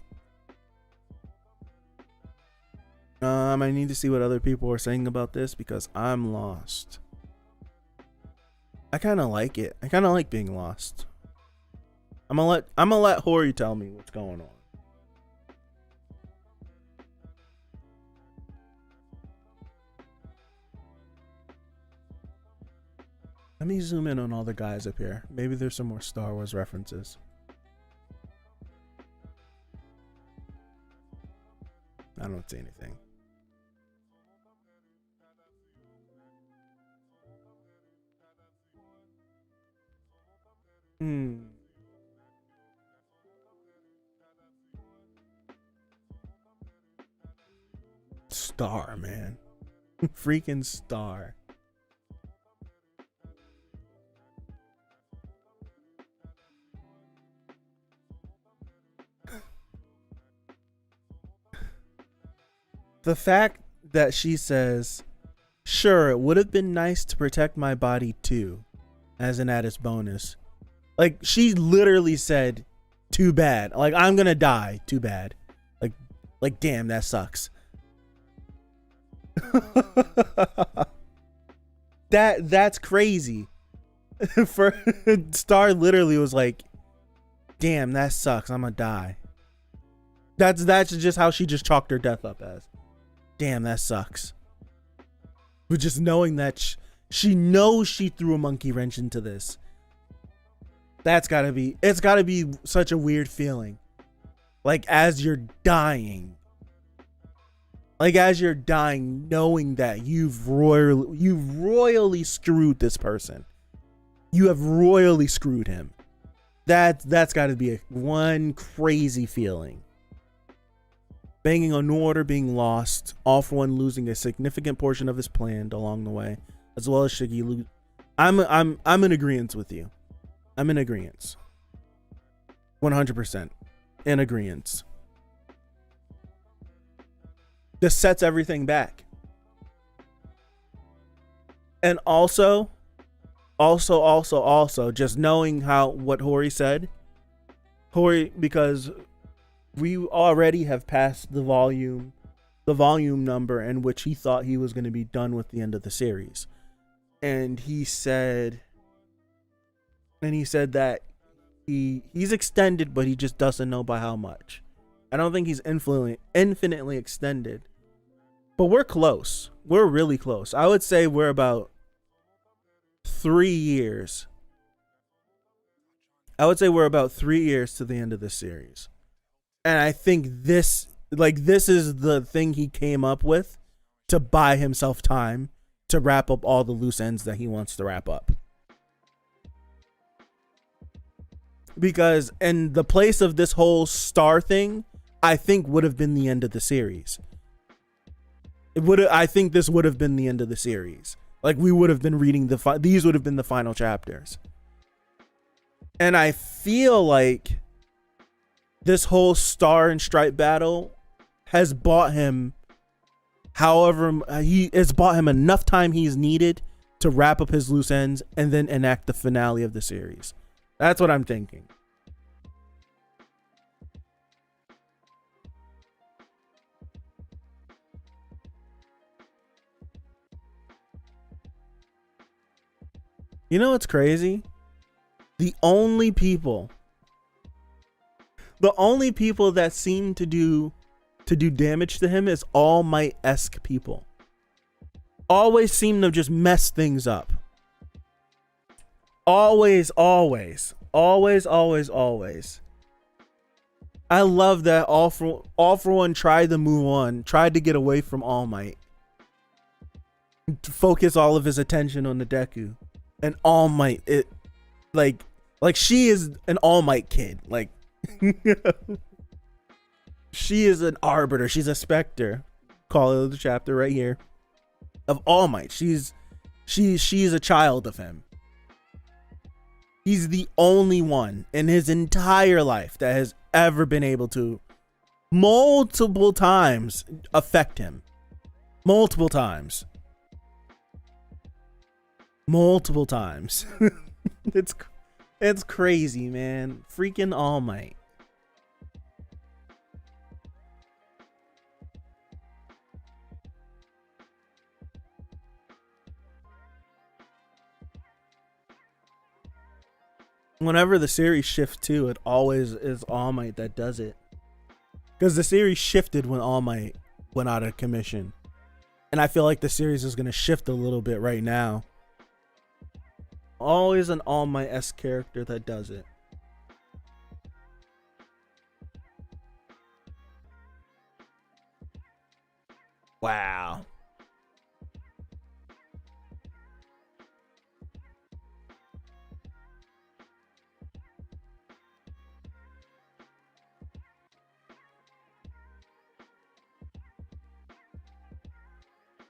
I need to see what other people are saying about this, because I'm lost. I kind of like it. I kind of like being lost. I'm gonna let Hori tell me what's going on. Let me zoom in on all the guys up here. Maybe there's some more Star Wars references. I don't see anything. Star, man. Freaking Star. The fact that she says, sure, it would have been nice to protect my body too, as an added bonus. Like, she literally said, too bad. Like, I'm gonna die, too bad. Like damn, that sucks. That's crazy. For Star literally was like, damn, that sucks, I'm gonna die. That's just how she just chalked her death up as. Damn, that sucks. But just knowing that she knows she threw a monkey wrench into this. It's gotta be such a weird feeling. Like, as you're dying. Knowing that you've royally screwed this person. You have royally screwed him. That's gotta be one crazy feeling. Banging on New Order being lost, All For One losing a significant portion of his plan along the way, as well as Shiggy I'm in agreement with you. I'm in agreement. 100% in agreement. This sets everything back. And also, just knowing what Hori said. Because we already have passed the volume number in which he thought he was going to be done with the end of the series. And he said that he's extended, but he just doesn't know by how much. I don't think he's infinitely extended, but we're close. We're really close. I would say we're about 3 years. I would say we're about 3 years to the end of this series. And I think this is the thing he came up with to buy himself time to wrap up all the loose ends that he wants to wrap up. Because in the place of this whole Star thing, I think would have been the end of the series. I think this would have been the end of the series. Like, we would have been reading these would have been the final chapters. And I feel like this whole Star and Stripe battle has bought him it's bought him enough time he's needed to wrap up his loose ends and then enact the finale of the series. That's what I'm thinking. You know what's crazy? The only people that seem to do damage to him is All Might-esque people. Always seem to just mess things up. Always. I love that All For One tried to move on, tried to get away from All Might, to focus all of his attention on the Deku. And All Might, like she is an All Might kid. Like, she is an arbiter. She's a specter. Call it the chapter right here of All Might. She's a child of him. He's the only one in his entire life that has ever been able to multiple times affect him. Multiple times. It's crazy, man. Freaking All Might. Whenever the series shifts too, it always is All Might that does it. Because the series shifted when All Might went out of commission. And I feel like the series is going to shift a little bit right now. Always an All Might-esque character that does it. Wow.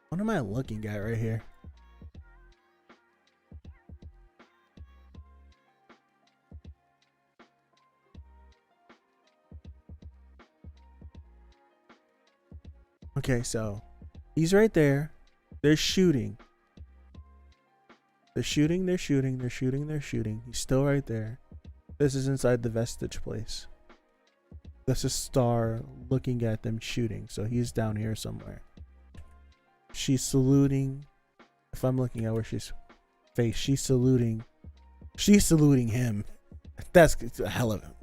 What am I looking at right here? Okay, so he's right there. They're shooting. They're shooting. He's still right there. This is inside the vestige place. This is Star looking at them shooting. So he's down here somewhere. She's saluting. If I'm looking at where she's face, she's saluting. She's saluting him. That's a hell of him.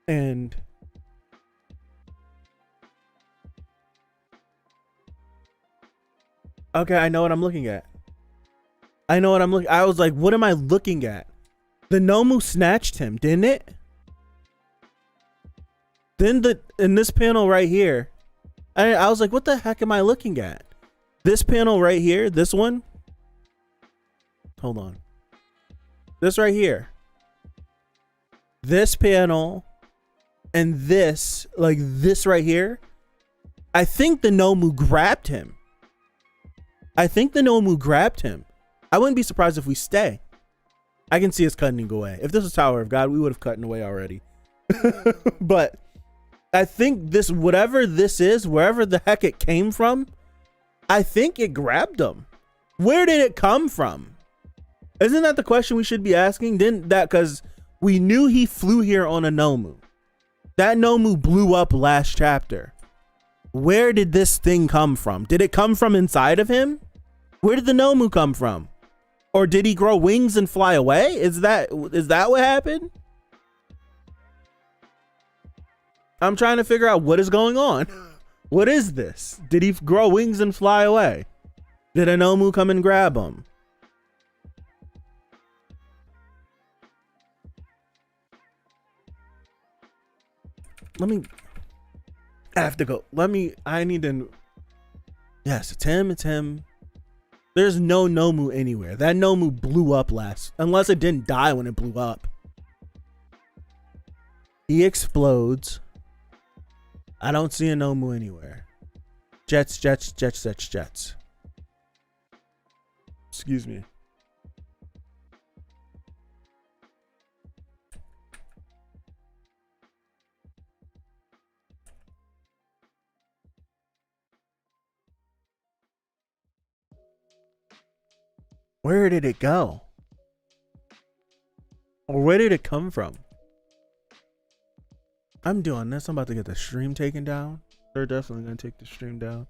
And okay, I know what I'm looking at. I was like, what am I looking at? The Nomu snatched him, didn't it? Then in this panel right here, I was like, what the heck am I looking at? This panel right here, this one. Hold on. This right here. This panel and this, like this right here. I think the Nomu grabbed him. I wouldn't be surprised if we stay. I can see us cutting away. If this was Tower of God, we would have cut away already. But I think this, whatever this is, wherever the heck it came from, I think it grabbed him. Where did it come from? Isn't that the question we should be asking? Didn't that, because we knew he flew here on a Nomu. That Nomu blew up last chapter. Where did this thing come from? Did it come from inside of him? Where did the Nomu come from? Or did he grow wings and fly away? Is that what happened? I'm trying to figure out what is going on. What is this? Did he grow wings and fly away? Did a Nomu come and grab him? I have to go. I need to. Yes, it's him. There's no Nomu anywhere. That Nomu blew up unless it didn't die when it blew up. He explodes. I don't see a Nomu anywhere. Jets. Excuse me. Where did it go? Or where did it come from? I'm doing this. I'm about to get the stream taken down. They're definitely going to take the stream down.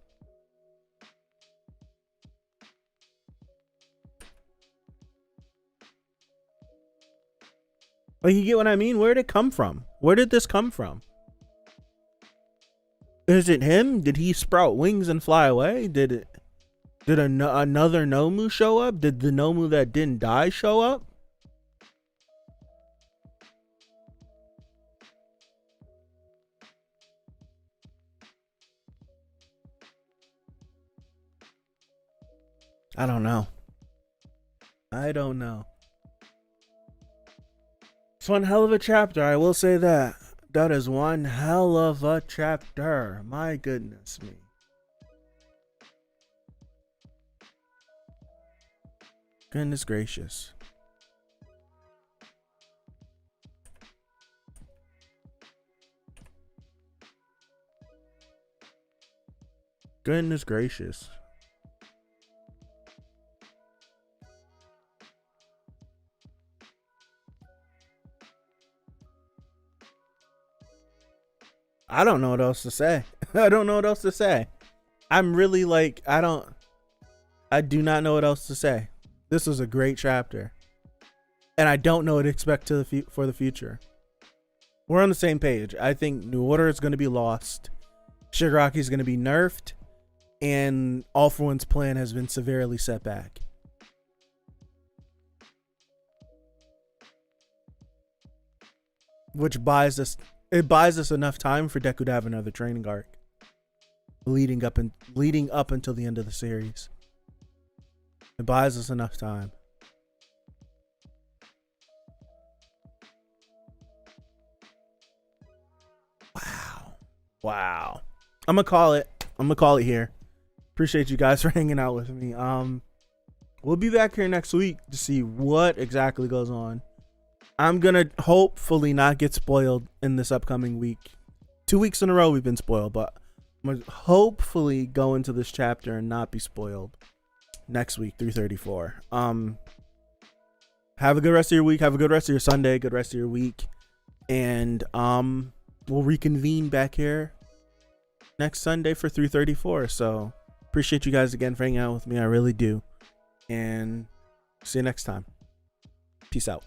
Like, you get what I mean? Where did it come from? Where did this come from? Is it him? Did he sprout wings and fly away? Did another Nomu show up? Did the Nomu that didn't die show up? I don't know. It's one hell of a chapter, I will say that. That is one hell of a chapter. My goodness me. Goodness gracious. Goodness gracious. I don't know what else to say. I'm really like, I do not know what else to say. This was a great chapter. And I don't know what to expect for the future. We're on the same page. I think New Order is going to be lost. Shigaraki is going to be nerfed. And All For One's plan has been severely set back. Which buys us enough time for Deku to have another training arc. leading up until the end of the series. It buys us enough time. Wow. I'm gonna call it here. Appreciate you guys for hanging out with me. We'll be back here next week to see what exactly goes on. I'm gonna hopefully not get spoiled in this upcoming week. 2 weeks in a row we've been spoiled, but I'm gonna hopefully go into this chapter and not be spoiled next week, 334. Have a good rest of your week. Have a good rest of your Sunday. Good rest of your week. And we'll reconvene back here next Sunday for 334. So appreciate you guys again for hanging out with me. I really do. And see you next time. Peace out.